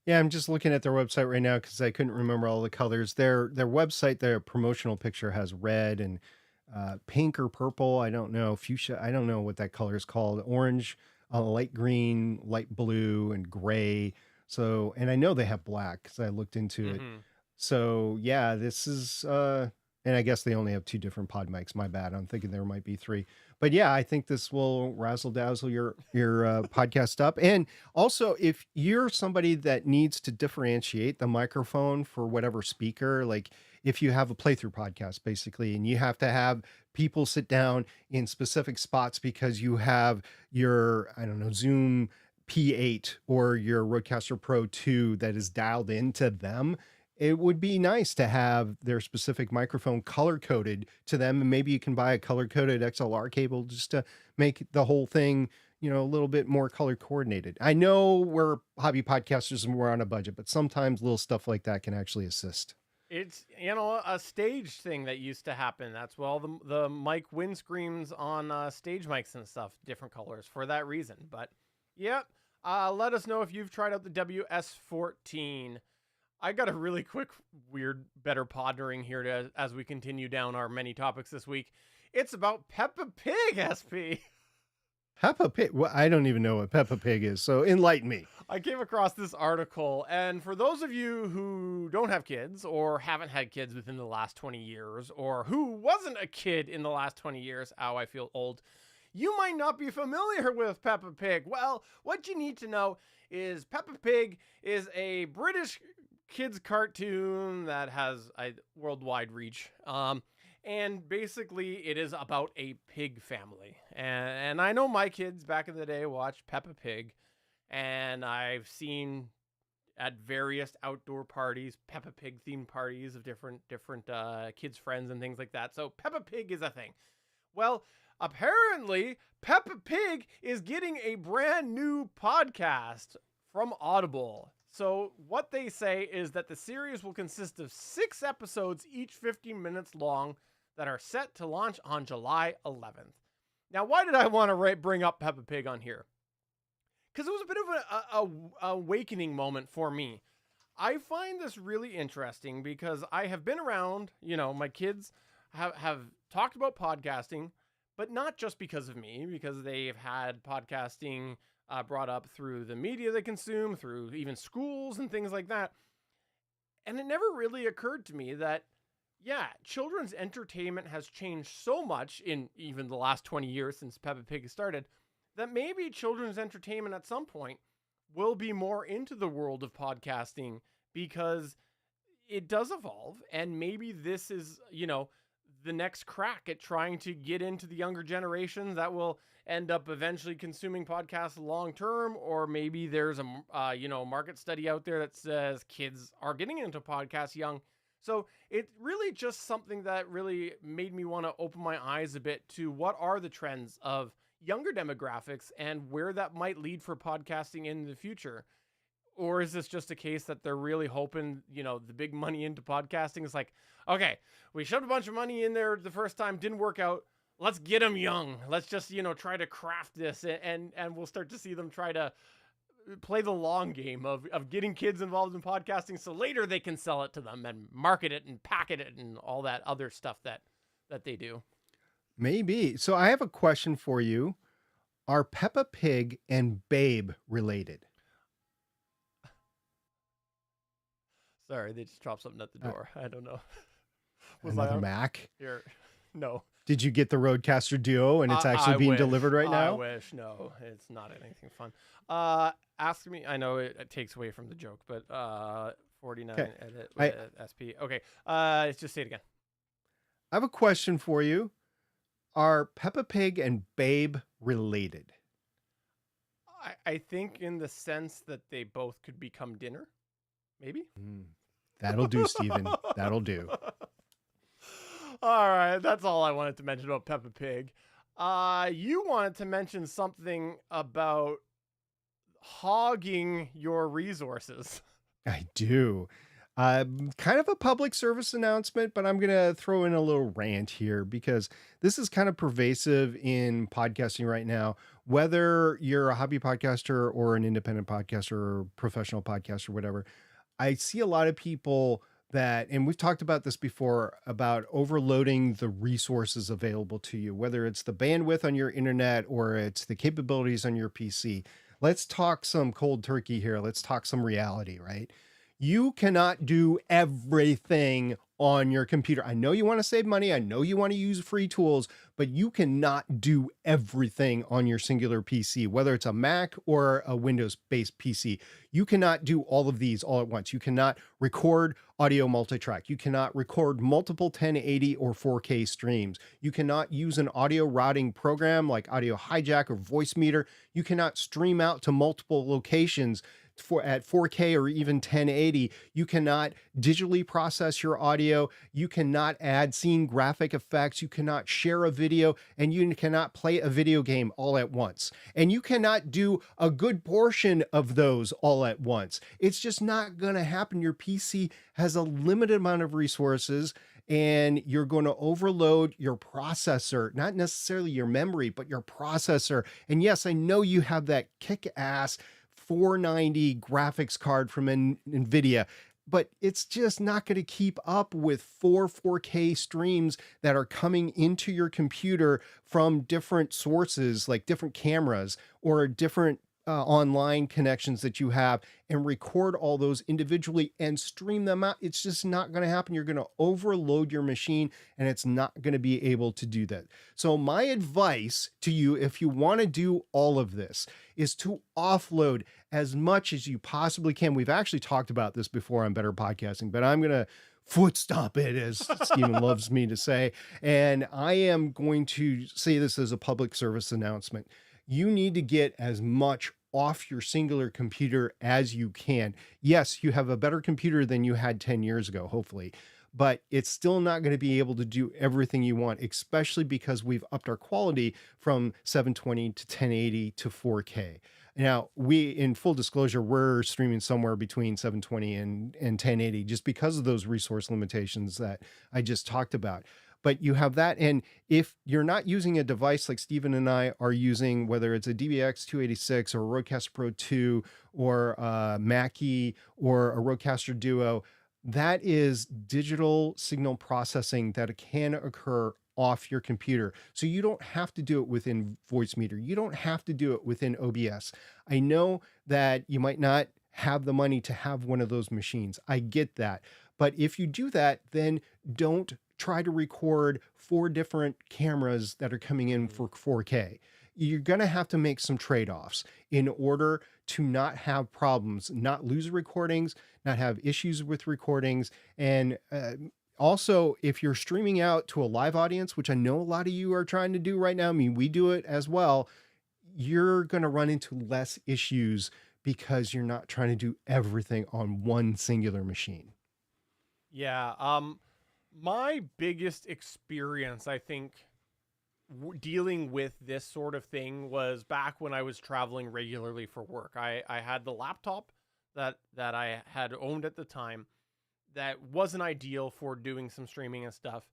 Yeah, I'm just looking at their website right now because I couldn't remember all the colors. Their website, their promotional picture has red and pink or purple. I don't know, fuchsia. I don't know what that color is called. Orange, light green, light blue, and gray. So, and I know they have black because I looked into it. Mhm. So yeah, this is and I guess they only have 2 different pod mics. My bad. I'm thinking there might be 3. But yeah, I think this will razzle dazzle your podcast up. And also, if you're somebody that needs to differentiate the microphone for whatever speaker, like if you have a playthrough podcast basically, and you have to have people sit down in specific spots because you have your, I don't know, Zoom P8 or your Rodecaster Pro 2 that is dialed into them, it would be nice to have their specific microphone color coded to them. And maybe you can buy a color coded XLR cable just to make the whole thing, you know, a little bit more color coordinated. I know we're hobby podcasters and we're on a budget, but sometimes little stuff like that can actually assist. It's, you know, a stage thing that used to happen. That's well, the mic windscreens on stage mics and stuff, different colors for that reason. But yep, let us know if you've tried out the WS14. I got a really quick, weird, better pondering here as we continue down our many topics this week. It's about Peppa Pig, SP. Peppa Pig. Well, I don't even know what Peppa Pig is, so enlighten me. I came across this article, and for those of you who don't have kids or haven't had kids within the last 20 years, or who wasn't a kid in the last 20 years, ow, I feel old, you might not be familiar with Peppa Pig. Well, what you need to know is Peppa Pig is a British kids cartoon that has a worldwide reach. And basically it is about a pig family. And I know my kids back in the day watched Peppa Pig, and I've seen at various outdoor parties, Peppa Pig themed parties of different kids' friends and things like that. So Peppa Pig is a thing. Well, apparently Peppa Pig is getting a brand new podcast from Audible. So what they say is that the series will consist of 6 episodes, each 15 minutes long, that are set to launch on July 11th. Now, why did I want to bring up Peppa Pig on here? Because it was a bit of an awakening moment for me. I find this really interesting because I have been around, you know, my kids have talked about podcasting, but not just because of me, because they've had podcasting brought up through the media they consume, through even schools and things like that. And it never really occurred to me that, yeah, children's entertainment has changed so much in even the last 20 years since Peppa Pig started, that maybe children's entertainment at some point will be more into the world of podcasting because it does evolve. And maybe this is, you know, the next crack at trying to get into the younger generations that will end up eventually consuming podcasts long term. Or maybe there's a market study out there that says kids are getting into podcasts young. So it's really just something that really made me want to open my eyes a bit to what are the trends of younger demographics and where that might lead for podcasting in the future. Or is this just a case that they're really hoping, you know, the big money into podcasting is like, okay, we shoved a bunch of money in there the first time, didn't work out. Let's get them young. Let's just, you know, try to craft this, and we'll start to see them try to play the long game of getting kids involved in podcasting so later they can sell it to them and market it and packet it and all that other stuff that they do. Maybe. So I have a question for you. Are Peppa Pig and Babe related? Sorry, they just dropped something at the door. I don't know. Another Mac? Here? No. Did you get the Rodecaster Duo and it's actually I being wish. dup right now? I wish. No, it's not anything fun. Ask me. I know it takes away from the joke, but 49 Okay. edit with SP. Okay. Just say it again. I have a question for you. Are Peppa Pig and Babe related? I think in the sense that they both could become dinner, maybe. That'll do, Steven. That'll do. All right, that's all I wanted to mention about Peppa Pig. You wanted to mention something about hogging your resources. I do. Kind of a public service announcement, but I'm going to throw in a little rant here because this is kind of pervasive in podcasting right now. Whether you're a hobby podcaster or an independent podcaster or professional podcaster, whatever, I see a lot of people that, and we've talked about this before, about overloading the resources available to you, whether it's the bandwidth on your internet or it's the capabilities on your PC. Let's talk some cold turkey here. Let's talk some reality, right? You cannot do everything on your computer. I know you want to save money. I know you want to use free tools, but you cannot do everything on your singular PC, whether it's a Mac or a Windows-based PC. You cannot do all of these all at once. You cannot record audio multitrack. You cannot record multiple 1080 or 4K streams. You cannot use an audio routing program like Audio Hijack or Voicemeeter. You cannot stream out to multiple locations at 4K or even 1080. You cannot digitally process your audio. You cannot add scene graphic effects. You cannot share a video, and you cannot play a video game all at once. And you cannot do a good portion of those all at once. It's just not going to happen. Your PC has a limited amount of resources, and you're going to overload your processor, not necessarily your memory, but your processor. And yes, I know you have that kick-ass 490 graphics card from NVIDIA, but it's just not going to keep up with 4K streams that are coming into your computer from different sources, like different cameras or different online connections that you have, and record all those individually and stream them out. It's just not going to happen. You're going to overload your machine, and it's not going to be able to do that. So my advice to you, if you want to do all of this, is to offload as much as you possibly can. We've actually talked about this before on Better Podcasting, but I'm going to foot stomp it, as Stephen loves me to say. And I am going to say this as a public service announcement. You need to get as much off your singular computer as you can. Yes, you have a better computer than you had 10 years ago, hopefully, but it's still not going to be able to do everything you want, especially because we've upped our quality from 720 to 1080 to 4K. Now, in full disclosure, we're streaming somewhere between 720 and 1080 just because of those resource limitations that I just talked about. But you have that. And if you're not using a device like Stephen and I are using, whether it's a DBX 286 or a Rodecaster Pro 2 or a Mackie or a Rodecaster Duo, that is digital signal processing that can occur off your computer. So you don't have to do it within Voicemeeter. You don't have to do it within OBS. I know that you might not have the money to have one of those machines. I get that. But if you do that, then don't try to record 4 different cameras that are coming in for 4K. You're going to have to make some trade-offs in order to not have problems, not lose recordings, not have issues with recordings. And also, if you're streaming out to a live audience, which I know a lot of you are trying to do right now, I mean, we do it as well, you're going to run into less issues because you're not trying to do everything on one singular machine. Yeah. My biggest experience, I think, dealing with this sort of thing was back when I was traveling regularly for work. I had the laptop that I had owned at the time that wasn't ideal for doing some streaming and stuff.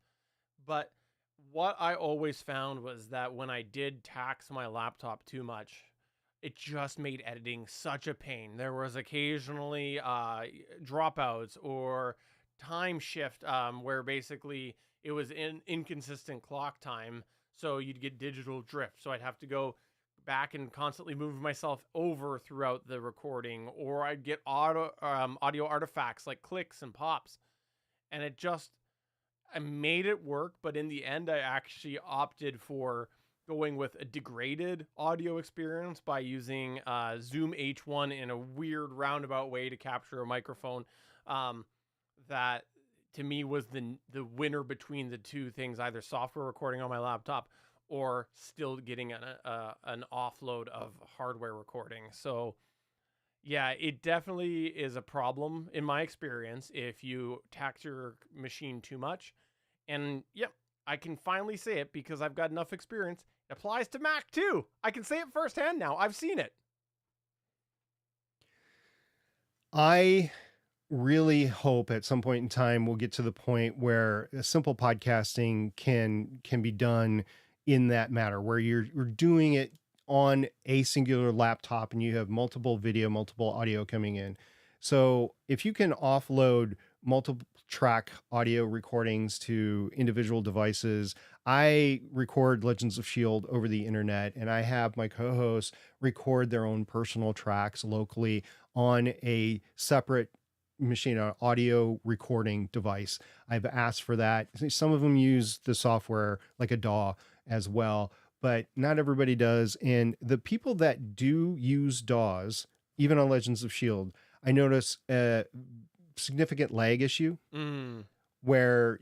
But what I always found was that when I did tax my laptop too much, it just made editing such a pain. There was occasionally dropouts or time shift where basically it was inconsistent clock time, so you'd get digital drift. So I'd have to go back and constantly move myself over throughout the recording, or I'd get audio artifacts like clicks and pops, and I made it work. But in the end, I actually opted for going with a degraded audio experience by using Zoom H1 in a weird roundabout way to capture a microphone. That to me was the winner between the two things, either software recording on my laptop or still getting an offload of hardware recording. So yeah, it definitely is a problem in my experience if you tax your machine too much. And yep, I can finally say it because I've got enough experience. It applies to Mac too. I can say it firsthand now. I've seen it. I really hope at some point in time we'll get to the point where a simple podcasting can be done in that matter, where you're doing it on a singular laptop and you have multiple video, multiple audio coming in. So if you can offload multiple track audio recordings to individual devices, I record Legends of Shield over the internet, and I have my co-hosts record their own personal tracks locally on a separate machine, an audio recording device. I've asked for that. Some of them use the software like a DAW as well, but not everybody does. And the people that do use DAWs, even on Legends of Shield, I notice a significant lag issue where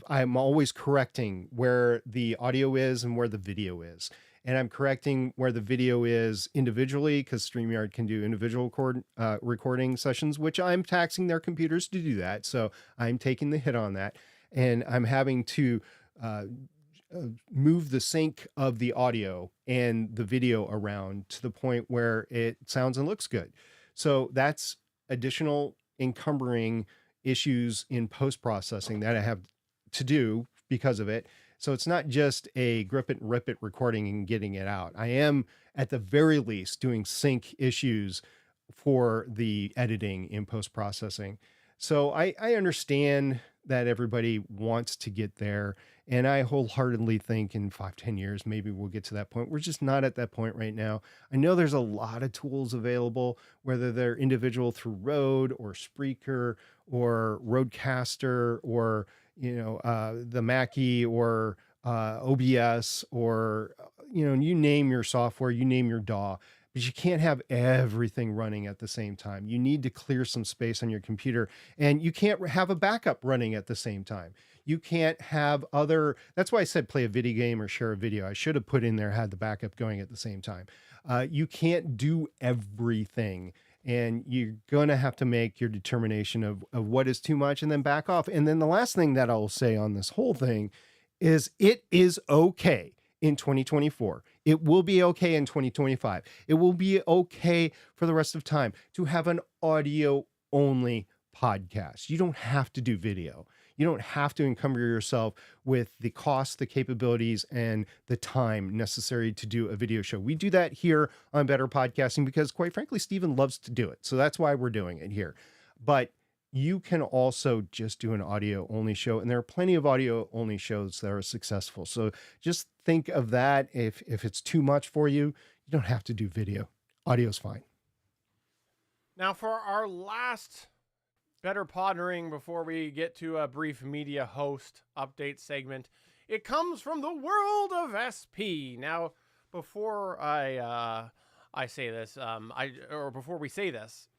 I'm always correcting where the audio is and where the video is. And I'm correcting where the video is individually, because StreamYard can do individual recording sessions, which I'm taxing their computers to do that. So I'm taking the hit on that. And I'm having to move the sync of the audio and the video around to the point where it sounds and looks good. So that's additional encumbering issues in post-processing that I have to do because of it. So it's not just a grip it and rip it recording and getting it out. I am at the very least doing sync issues for the editing in post-processing. So I understand that everybody wants to get there. And I wholeheartedly think in 5-10 years, maybe we'll get to that point. We're just not at that point right now. I know there's a lot of tools available, whether they're individual through Rode or Spreaker or Rodecaster or, the Mackie or OBS or, you name your software, you name your DAW. But you can't have everything running at the same time. You need to clear some space on your computer, and you can't have a backup running at the same time. You can't have that's why I said play a video game or share a video. I should have put in there, had the backup going at the same time. You can't do everything, and you're going to have to make your determination of what is too much and then back off. And then the last thing that I'll say on this whole thing is it is okay in 2024. It will be okay in 2025. It will be okay for the rest of time to have an audio only podcast. You don't have to do video. You don't have to encumber yourself with the cost, the capabilities, and the time necessary to do a video show. We do that here on Better Podcasting because, quite frankly, Stephen loves to do it. So that's why we're doing it here. But you can also just do an audio only show, and there are plenty of audio only shows that are successful. So just think of that. If it's too much for you, you don't have to do video. Audio's fine. Now for our last Better Poddering before we get to a brief media host update segment, it comes from the world of SP. Now, before I say this, before we say this,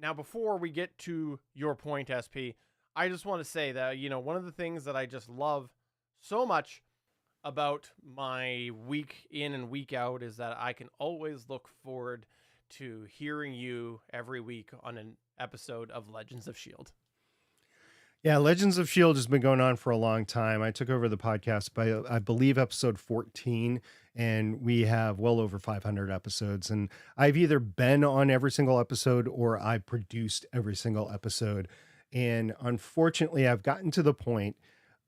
now, before we get to your point, SP, I just want to say that, one of the things that I just love so much about my week in and week out is that I can always look forward to hearing you every week on an episode of Legends of Shield. Yeah, Legends of Shield has been going on for a long time. I took over the podcast by, I believe, episode 14, and we have well over 500 episodes. And I've either been on every single episode or I produced every single episode. And unfortunately, I've gotten to the point,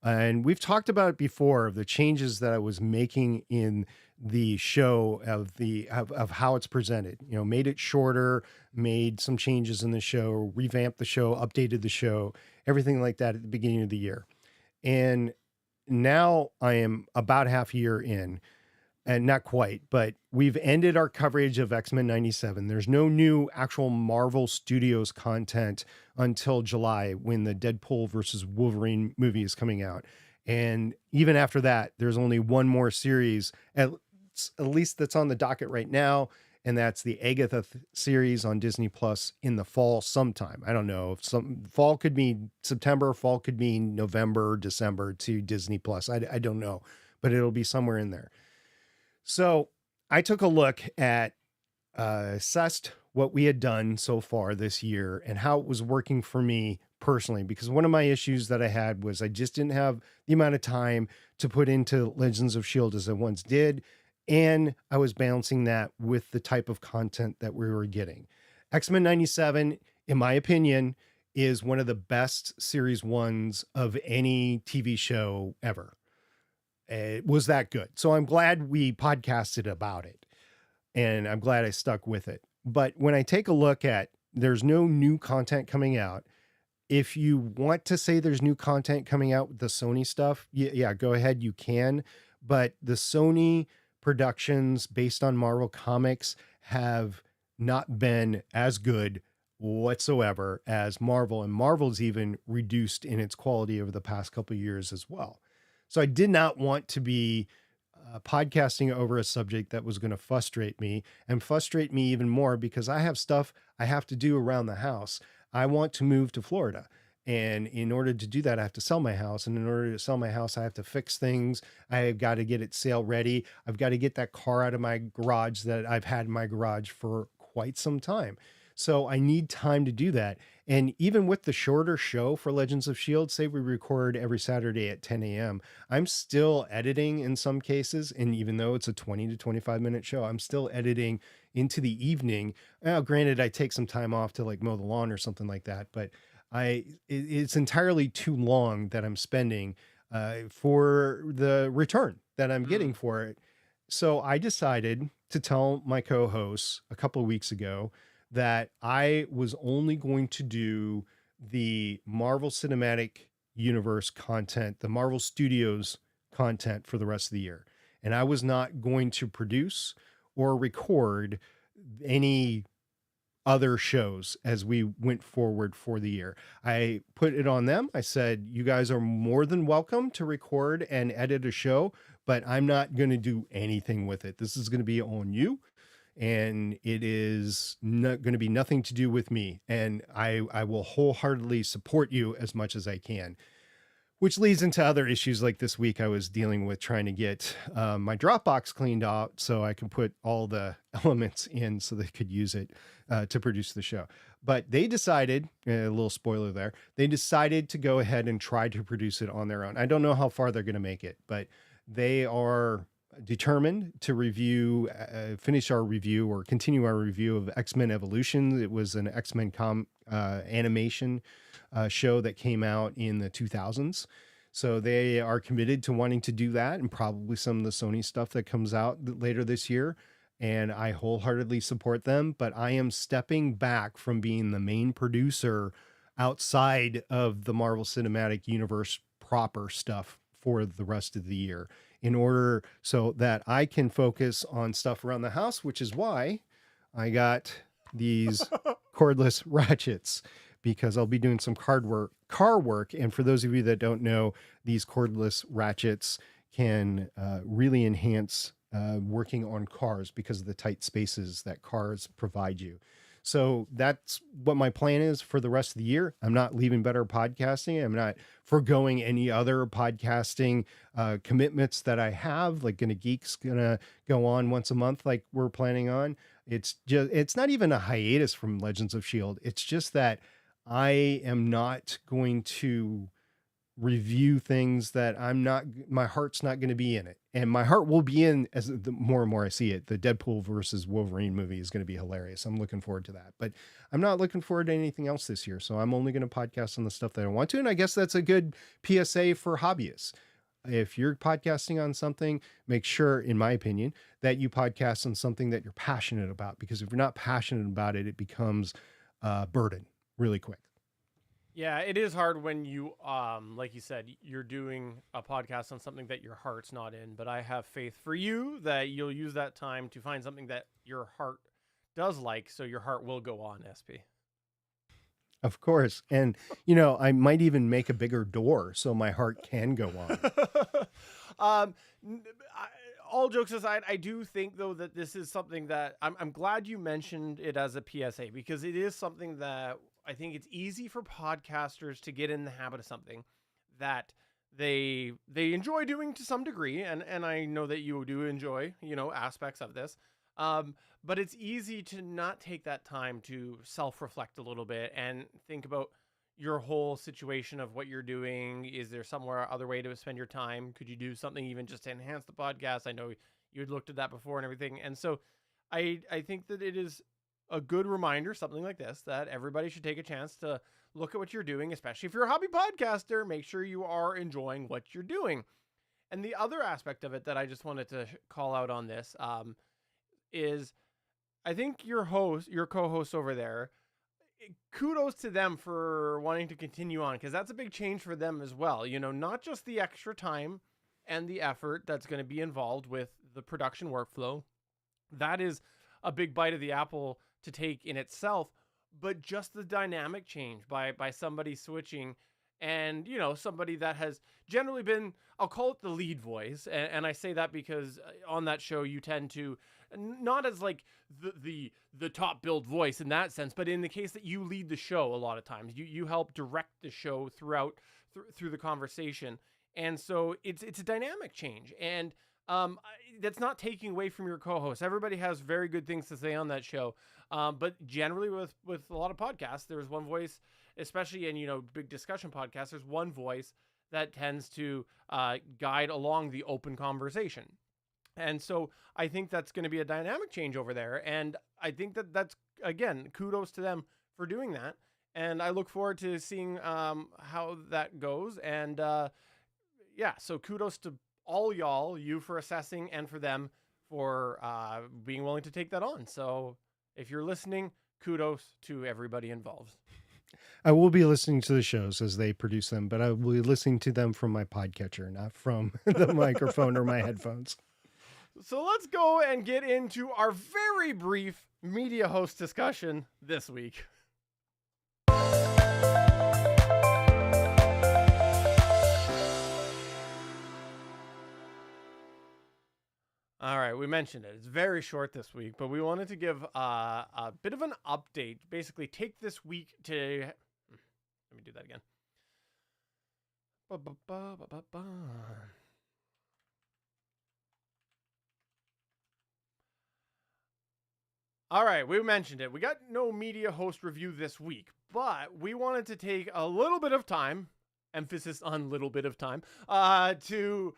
and we've talked about it before, of the changes that I was making in the show of how it's presented. Made it shorter, made some changes in the show, revamped the show, updated the show, everything like that at the beginning of the year. And now I am about half a year in, and not quite, but we've ended our coverage of X-Men 97. There's no new actual Marvel Studios content until July, when the Deadpool versus Wolverine movie is coming out. And even after that, there's only one more series, at least that's on the docket right now, and that's the Agatha series on Disney Plus in the fall sometime. I don't know, if fall could mean September, fall could mean November, December to Disney Plus. I don't know, but it'll be somewhere in there. So I took a look at, assessed what we had done so far this year and how it was working for me personally, because one of my issues that I had was I just didn't have the amount of time to put into Legends of Shield as I once did. And I was balancing that with the type of content that we were getting. X-Men 97 in my opinion, is one of the best series ones of any TV show ever. It was that good. So I'm glad we podcasted about it, and I'm glad I stuck with it. But when I take a look at, there's no new content coming out. If you want to say there's new content coming out with the Sony stuff, yeah, go ahead, you can. But the Sony productions based on Marvel Comics have not been as good whatsoever as Marvel, and Marvel's even reduced in its quality over the past couple of years as well. So I did not want to be podcasting over a subject that was going to frustrate me, and frustrate me even more because I have stuff I have to do around the house. I want to move to Florida. And in order to do that, I have to sell my house. And in order to sell my house, I have to fix things. I've got to get it sale ready. I've got to get that car out of my garage that I've had in my garage for quite some time. So I need time to do that. And even with the shorter show for Legends of S.H.I.E.L.D., say we record every Saturday at 10 a.m., I'm still editing in some cases. And even though it's a 20 to 25 minute show, I'm still editing into the evening. Now, granted, I take some time off to like mow the lawn or something like that, but it's entirely too long that I'm spending for the return that I'm getting for it. So I decided to tell my co-hosts a couple of weeks ago that I was only going to do the Marvel Cinematic Universe content, the Marvel Studios content for the rest of the year. And I was not going to produce or record any other shows as we went forward for the year. I put it on them. I said, you guys are more than welcome to record and edit a show, but I'm not going to do anything with it. This is going to be on you. And it is not going to be nothing to do with me. And I will wholeheartedly support you as much as I can. Which leads into other issues like this week I was dealing with trying to get my Dropbox cleaned out so I can put all the elements in so they could use it to produce the show. But they decided, a little spoiler there, they decided to go ahead and try to produce it on their own. I don't know how far they're going to make it, but they are determined to finish our review or continue our review of X-Men Evolution. It was an X-Men animation show that came out in the 2000s. So they are committed to wanting to do that, and probably some of the Sony stuff that comes out later this year. And I wholeheartedly support them, but I am stepping back from being the main producer outside of the Marvel Cinematic Universe proper stuff for the rest of the year, in order so that I can focus on stuff around the house, which is why I got these cordless ratchets, because I'll be doing some car work. And for those of you that don't know, these cordless ratchets can really enhance working on cars because of the tight spaces that cars provide you. So that's what my plan is for the rest of the year. I'm not leaving Better Podcasting. I'm not foregoing any other podcasting commitments that I have. Like Gonna Geek's gonna go on once a month, like we're planning on. It's not even a hiatus from Legends of S.H.I.E.L.D. It's just that I am not going to review things that my heart's not going to be in it. And my heart will be in as the more and more I see it. The Deadpool versus Wolverine movie is going to be hilarious. I'm looking forward to that, but I'm not looking forward to anything else this year. So I'm only going to podcast on the stuff that I want to. And I guess that's a good PSA for hobbyists. If you're podcasting on something, make sure, in my opinion, that you podcast on something that you're passionate about, because if you're not passionate about it, it becomes a burden really quick. Yeah, it is hard when you, like you said, you're doing a podcast on something that your heart's not in. But I have faith for you that you'll use that time to find something that your heart does like, so your heart will go on, SP. Of course. And, I might even make a bigger door so my heart can go on. All jokes aside, I do think, though, that this is something that I'm glad you mentioned it as a PSA, because it is something that I think it's easy for podcasters to get in the habit of something that they enjoy doing to some degree. And I know that you do enjoy, aspects of this. But it's easy to not take that time to self-reflect a little bit and think about your whole situation of what you're doing. Is there other way to spend your time? Could you do something even just to enhance the podcast? I know you had looked at that before and everything. And so I think that it is a good reminder, something like this, that everybody should take a chance to look at what you're doing, especially if you're a hobby podcaster. Make sure you are enjoying what you're doing. And the other aspect of it that I just wanted to call out on this is I think your co-host over there, kudos to them for wanting to continue on, because that's a big change for them as well. You know, not just the extra time and the effort that's going to be involved with the production workflow. That is a big bite of the apple to take in itself, but just the dynamic change by somebody switching, and, you know, somebody that has generally been, I'll call it the lead voice. And I say that because on that show, you tend to, not as like the top billed voice in that sense, but in the case that you lead the show, a lot of times you help direct the show through the conversation. And so it's a dynamic change. And that's not taking away from your co-host. Everybody has very good things to say on that show. But generally with a lot of podcasts, there's one voice, especially in, you know, big discussion podcasts, there's one voice that tends to guide along the open conversation. And so I think that's going to be a dynamic change over there. And I think that's, again, kudos to them for doing that. And I look forward to seeing how that goes. And yeah, so kudos to all y'all, you for assessing, and for them for being willing to take that on. So if you're listening, kudos to everybody involved. I will be listening to the shows as they produce them, but I will be listening to them from my podcatcher, not from the microphone or my headphones. So let's go and get into our very brief media host discussion this week. All right, we mentioned it. It's very short this week, but we wanted to give a bit of an update. Basically, take this week to... Let me do that again. All right, we mentioned it. We got no media host review this week, but we wanted to take a little bit of time, emphasis on little bit of time, to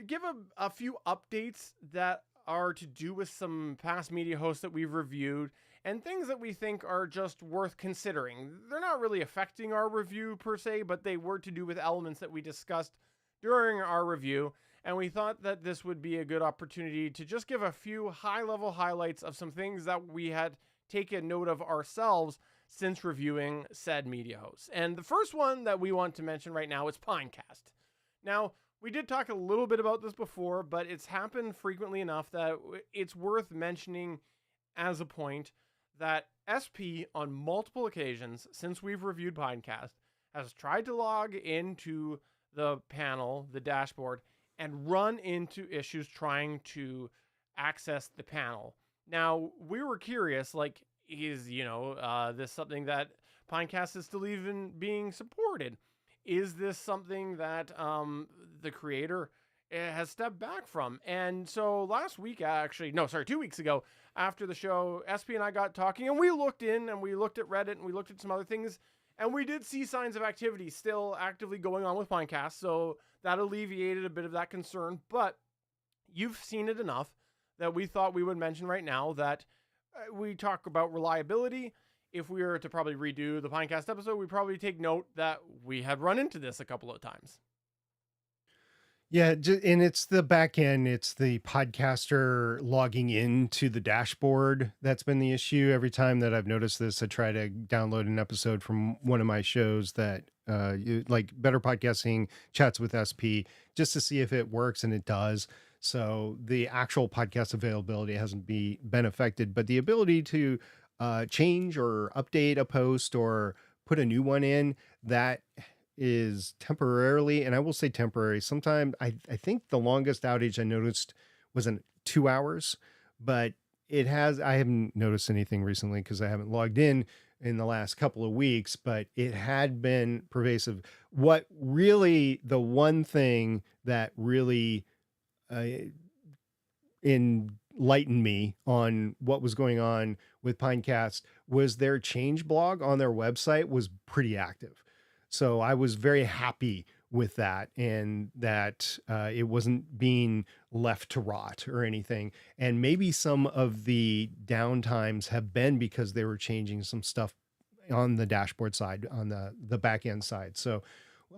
give a few updates that are to do with some past media hosts that we've reviewed and things that we think are just worth considering. They're not really affecting our review per se, but they were to do with elements that we discussed during our review. And we thought that this would be a good opportunity to just give a few high-level highlights of some things that we had taken note of ourselves since reviewing said media hosts. And the first one that we want to mention right now is Pinecast. Now, we did talk a little bit about this before, but it's happened frequently enough that it's worth mentioning as a point that SP, on multiple occasions since we've reviewed Pinecast, has tried to log into the panel, the dashboard, and run into issues trying to access the panel. Now, we were curious, like, is, this something that Pinecast is still even being supported? Is this something that the creator has stepped back from? And so 2 weeks ago, after the show, SP and I got talking, and we looked at Reddit, and we looked at some other things, and we did see signs of activity still actively going on with Pinecast, so that alleviated a bit of that concern. But you've seen it enough that we thought we would mention right now that we talk about reliability. If we were to probably redo the Pinecast episode, we'd probably take note that we had run into this a couple of times. Yeah, and it's the back end. It's the podcaster logging into the dashboard that's been the issue. Every time that I've noticed this, I try to download an episode from one of my shows that, like Better Podcasting Chats with SP, just to see if it works, and it does. So the actual podcast availability hasn't been affected, but the ability to change or update a post or put a new one in, that is temporarily, and I will say temporary. Sometimes I think the longest outage I noticed was in 2 hours, but I haven't noticed anything recently because I haven't logged in the last couple of weeks, but it had been pervasive. What really, the one thing that really enlightened me on what was going on with Pinecast was their change blog on their website was pretty active. So I was very happy with that, and that it wasn't being left to rot or anything. And maybe some of the downtimes have been because they were changing some stuff on the dashboard side, on the back end side. So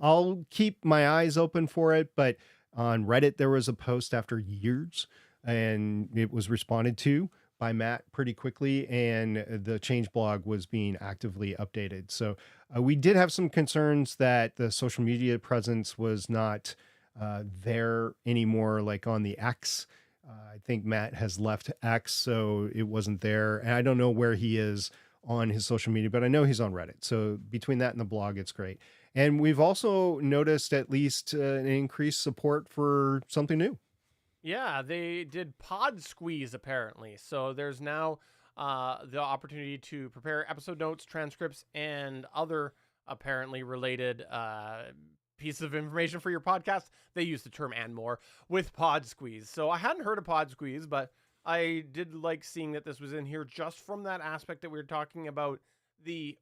I'll keep my eyes open for it. But on Reddit, there was a post after years, and it was responded to by Matt pretty quickly, and the change blog was being actively updated. So we did have some concerns that the social media presence was not there anymore, like on the X. I think Matt has left X, so it wasn't there. And I don't know where he is on his social media, but I know he's on Reddit. So between that and the blog, it's great. And we've also noticed at least an increased support for something new. Yeah, they did Pod Squeeze apparently. So there's now the opportunity to prepare episode notes, transcripts, and other apparently related pieces of information for your podcast. They use the term "and more" with Pod Squeeze. So I hadn't heard of Pod Squeeze, but I did like seeing that this was in here just from that aspect that we were talking about, the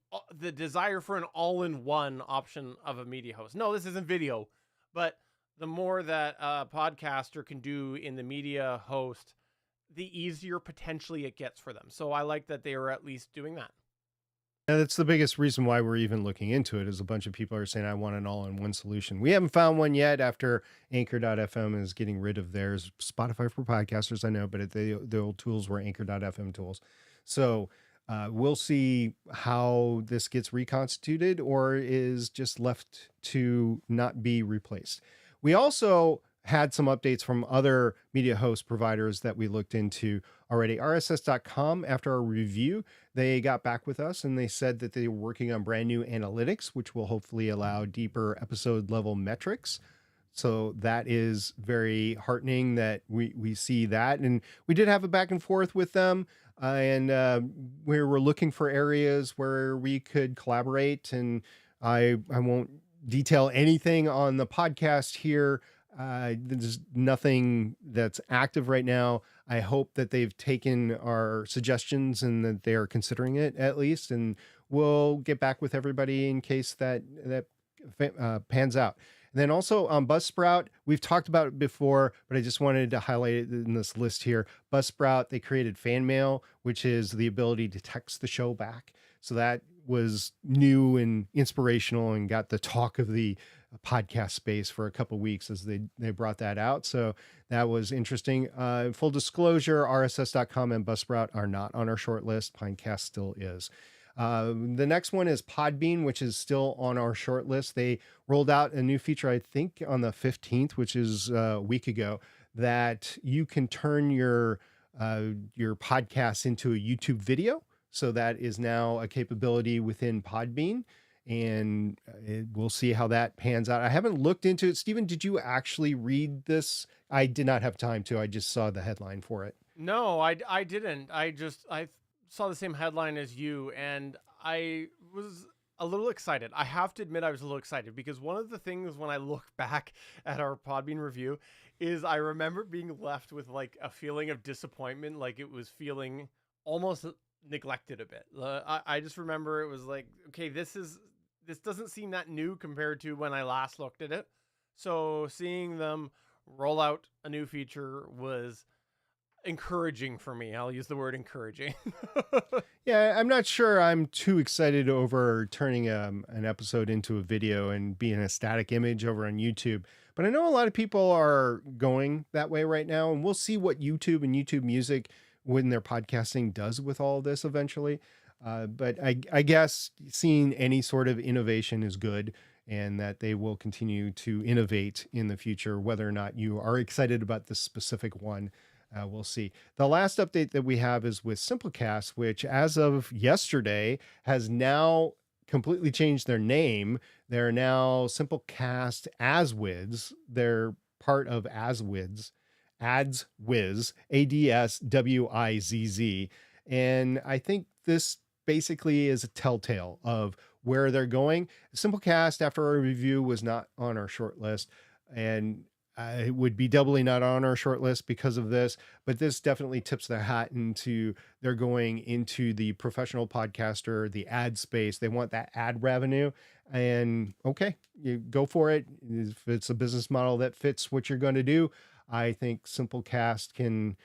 desire for an all-in-one option of a media host. No, this isn't video, but the more that a podcaster can do in the media host, the easier potentially it gets for them. So I like that they are at least doing that. And that's the biggest reason why we're even looking into it, is a bunch of people are saying, I want an all-in-one solution. We haven't found one yet after Anchor.fm is getting rid of theirs. Spotify for podcasters, I know, but the old tools were Anchor.fm tools. So we'll see how this gets reconstituted or is just left to not be replaced. We also had some updates from other media host providers that we looked into already. RSS.com, after our review, they got back with us and they said that they were working on brand new analytics, which will hopefully allow deeper episode level metrics. So that is very heartening that we see that. And we did have a back and forth with them, and we were looking for areas where we could collaborate. And I won't detail anything on the podcast here. There's nothing that's active right now. I hope that they've taken our suggestions and that they are considering it at least, and we'll get back with everybody in case that pans out. And then also on Buzzsprout, we've talked about it before, but I just wanted to highlight it in this list here. Buzzsprout, they created fan mail, which is the ability to text the show back. So that was new and inspirational and got the talk of the podcast space for a couple of weeks as they brought that out. So that was interesting. Full disclosure, RSS.com and Buzzsprout are not on our short list. Pinecast still is. The next one is Podbean, which is still on our short list. They rolled out a new feature, I think on the 15th, which is a week ago, that you can turn your podcast into a YouTube video. So that is now a capability within Podbean, and we'll see how that pans out. I haven't looked into it. Stephen, did you actually read this? I did not have time to. I just saw the headline for it. No, I didn't. I saw the same headline as you, and I was a little excited. I have to admit I was a little excited because one of the things when I look back at our Podbean review is I remember being left with like a feeling of disappointment, like it was feeling almost neglected a bit. I just remember it was like, okay, this doesn't seem that new compared to when I last looked at it. So seeing them roll out a new feature was encouraging for me. I'll use the word encouraging. Yeah, I'm not sure I'm too excited over turning an episode into a video and being a static image over on YouTube. But I know a lot of people are going that way right now, and we'll see what YouTube and YouTube Music when their podcasting does with all of this eventually. But I guess seeing any sort of innovation is good, and that they will continue to innovate in the future. Whether or not you are excited about this specific one, we'll see. The last update that we have is with Simplecast, which as of yesterday has now completely changed their name. They're now Simplecast AdsWizz. They're part of AdsWizz, AdsWizz. And I think this basically is a telltale of where they're going. Simplecast, after our review, was not on our short list. And it would be doubly not on our short list because of this, but this definitely tips their hat into they're going into the professional podcaster, the ad space. They want that ad revenue, and okay, you go for it. If it's a business model that fits what you're going to do, I think Simplecast can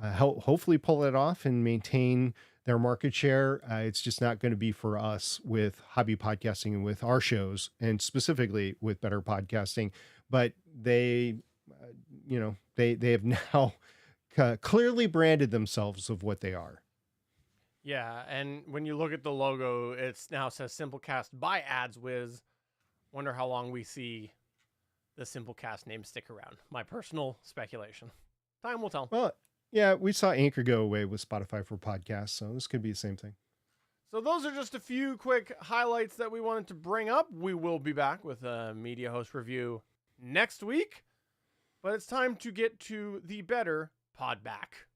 help hopefully pull it off and maintain their market share. It's just not going to be for us with hobby podcasting and with our shows, and specifically with Better Podcasting. But they, they have now clearly branded themselves of what they are. Yeah, and when you look at the logo, it now says Simplecast by AdsWiz. Wonder how long we see the Simplecast name stick around. My personal speculation. Time will tell. Well, yeah, we saw Anchor go away with Spotify for podcasts, so this could be the same thing. So those are just a few quick highlights that we wanted to bring up. We will be back with a Media Host review next week, but it's time to get to the Better Pod Back.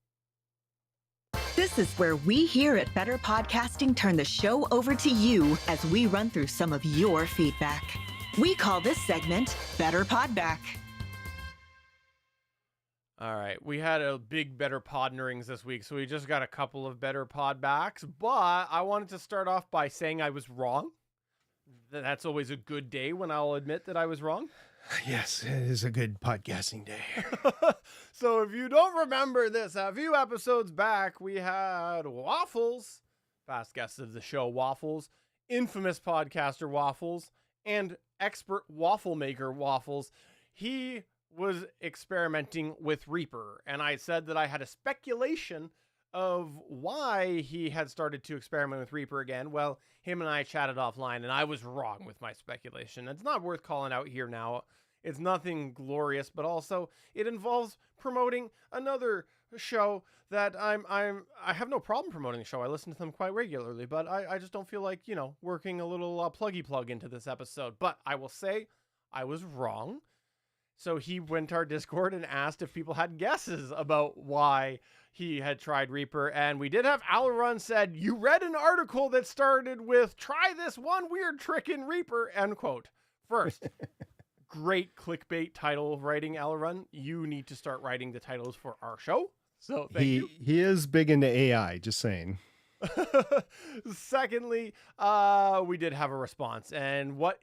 This is where we here at Better Podcasting turn the show over to you as we run through some of your feedback. We call this segment Better Pod Back. All right, we had a big Better Podnerings this week, so we just got a couple of Better Pod Backs, but I wanted to start off by saying I was wrong. That's always a good day when I'll admit that I was wrong. Yes, it is a good podcasting day. So if you don't remember this, a few episodes back, we had Waffles, past guest of the show Waffles, infamous podcaster Waffles, and expert waffle maker Waffles. He was experimenting with Reaper, and I said that I had a speculation of why he had started to experiment with Reaper again. Well, him and I chatted offline, and I was wrong with my speculation. It's not worth calling out here now. It's nothing glorious, but also it involves promoting another show that I have no problem promoting the show. I listen to them quite regularly, but I just don't feel like, working a little pluggy plug into this episode. But I will say I was wrong. So he went to our Discord and asked if people had guesses about why he had tried Reaper. And we did have Alrun said, "You read an article that started with, 'Try this one weird trick in Reaper,' end quote." First, great clickbait title writing, Alrun. You need to start writing the titles for our show. So thank you. He is big into AI, just saying. Secondly, we did have a response. And what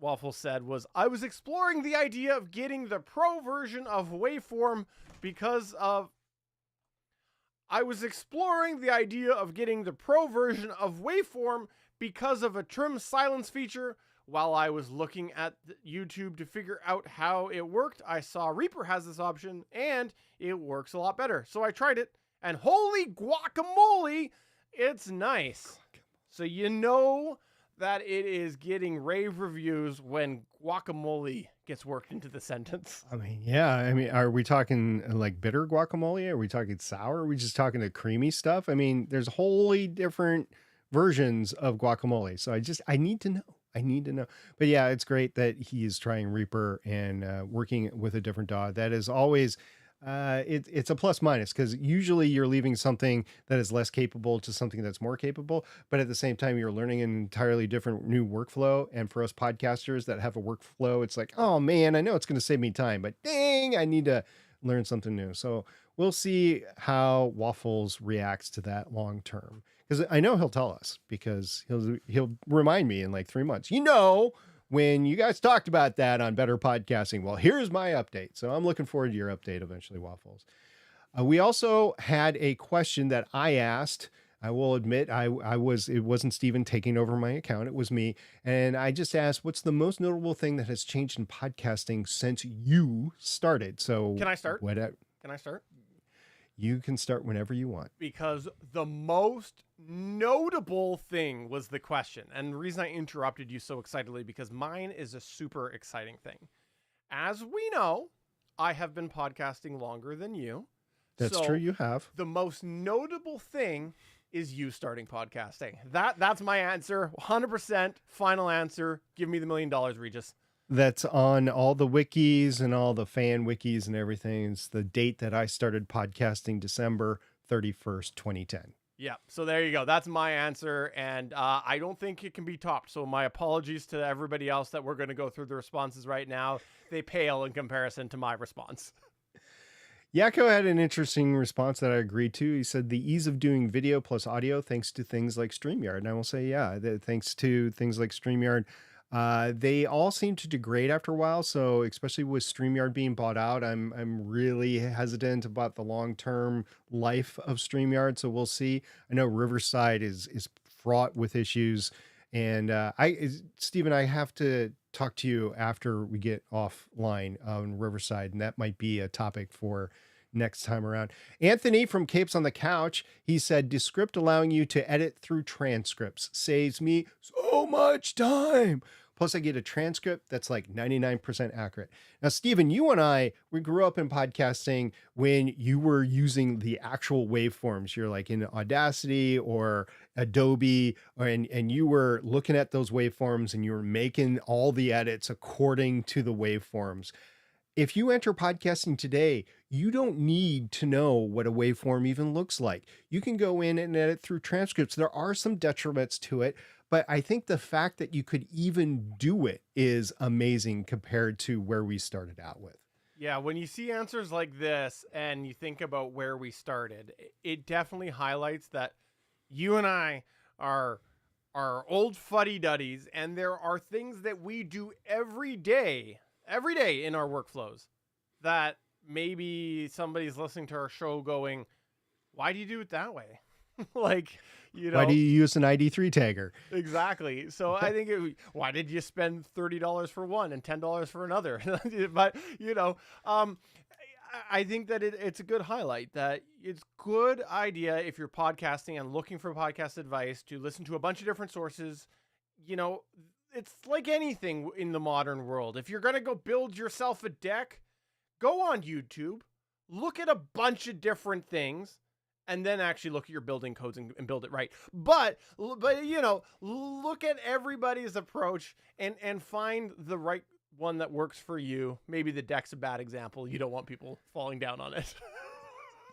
Waffle said was, "I was exploring the idea of getting the pro version of Waveform because of a trim silence feature. While I was looking at YouTube to figure out how it worked, I saw Reaper has this option and it works a lot better. So I tried it, and holy guacamole, it's nice." So you know that it is getting rave reviews when guacamole gets worked into the sentence. I mean, yeah. I mean, are we talking like bitter guacamole? Are we talking sour? Are we just talking the creamy stuff? I mean, there's wholly different versions of guacamole. So I need to know. But yeah, it's great that he's trying Reaper and working with a different DAW. That is always, it's a plus minus, because usually you're leaving something that is less capable to something that's more capable. But at the same time, you're learning an entirely different new workflow. And for us podcasters that have a workflow, it's like, oh man, I know it's going to save me time, but dang, I need to learn something new. So we'll see how Waffles reacts to that long term. Because I know he'll tell us, because he'll remind me in like 3 months, when you guys talked about that on Better Podcasting, well, here's my update. So I'm looking forward to your update eventually, Waffles. We also had a question that I asked. I will admit it wasn't Steven taking over my account. It was me. And I just asked, what's the most notable thing that has changed in podcasting since you started? So Can I start? Can I start? You can start whenever you want. Because the most notable thing was the question. And the reason I interrupted you so excitedly, because mine is a super exciting thing. As we know, I have been podcasting longer than you. That's true, you have. The most notable thing is you starting podcasting. That's my answer. 100% final answer. Give me the $1 million, Regis. That's on all the wikis and all the fan wikis and everything. It's the date that I started podcasting, December 31st, 2010. Yeah, so there you go. That's my answer, and I don't think it can be topped. So my apologies to everybody else that we're going to go through the responses right now. They pale in comparison to my response. Yakko had an interesting response that I agreed to. He said the ease of doing video plus audio thanks to things like StreamYard. And I will say, yeah, thanks to things like StreamYard. They all seem to degrade after a while. So especially with StreamYard being bought out, I'm really hesitant about the long-term life of StreamYard. So we'll see. I know Riverside is fraught with issues. And Stephen, I have to talk to you after we get offline on Riverside, and that might be a topic for next time around. Anthony from Capes on the Couch, he said, Descript allowing you to edit through transcripts saves me so much time. Plus, I get a transcript that's like 99% accurate. Now, Stephen, you and I, we grew up in podcasting when you were using the actual waveforms. You're like in Audacity or Adobe, and you were looking at those waveforms and you were making all the edits according to the waveforms. If you enter podcasting today, you don't need to know what a waveform even looks like. You can go in and edit through transcripts. There are some detriments to it, but I think the fact that you could even do it is amazing compared to where we started out with. Yeah, when you see answers like this and you think about where we started, it definitely highlights that you and I are old fuddy-duddies, and there are things that we do every day in our workflows that maybe somebody's listening to our show going, why do you do it that way? Like, you know, why do you use an ID3 tagger? Exactly. So I think why did you spend $30 for one and $10 for another? But, you know, I think that it's a good highlight that it's good idea if you're podcasting and looking for podcast advice to listen to a bunch of different sources. You know, it's like anything in the modern world. If you're going to go build yourself a deck, go on YouTube, look at a bunch of different things, and then actually look at your building codes and build it right. But you know, look at everybody's approach and find the right one that works for you. Maybe the deck's a bad example. You don't want people falling down on it.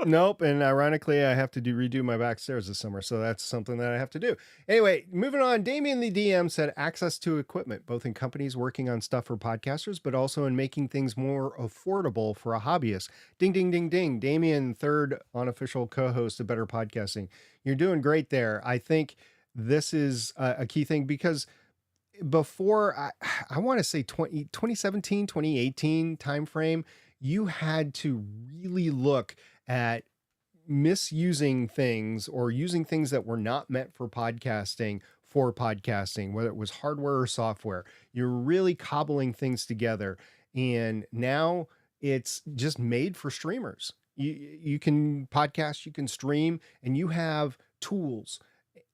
Nope. And ironically, I have to redo my back stairs this summer. So that's something that I have to do. Anyway, moving on. Damien the DM said access to equipment, both in companies working on stuff for podcasters, but also in making things more affordable for a hobbyist. Ding, ding, ding, ding. Damien, third unofficial co-host of Better Podcasting. You're doing great there. I think this is a key thing because before, I want to say 2017, 2018 timeframe, you had to really look at misusing things or using things that were not meant for podcasting, whether it was hardware or software. You're really cobbling things together. And now it's just made for streamers. You can podcast, you can stream, and you have tools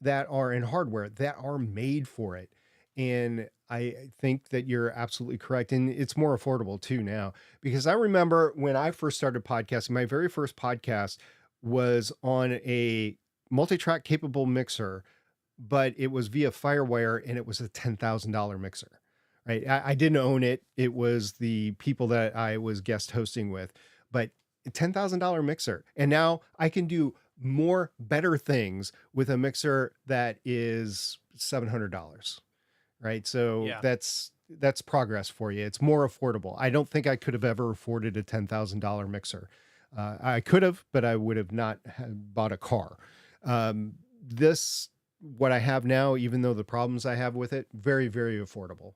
that are in hardware that are made for it. And I think that you're absolutely correct. And it's more affordable too now, because I remember when I first started podcasting, my very first podcast was on a multi-track capable mixer, but it was via Firewire and it was a $10,000 mixer, right? I didn't own it. It was the people that I was guest hosting with, but $10,000 mixer. And now I can do better things with a mixer that is $700. Right. So Yeah. that's progress for you. It's more affordable. I don't think I could have ever afforded a $10,000 mixer. I could have, but I would have not bought a car. What I have now, even though the problems I have with it, very, very affordable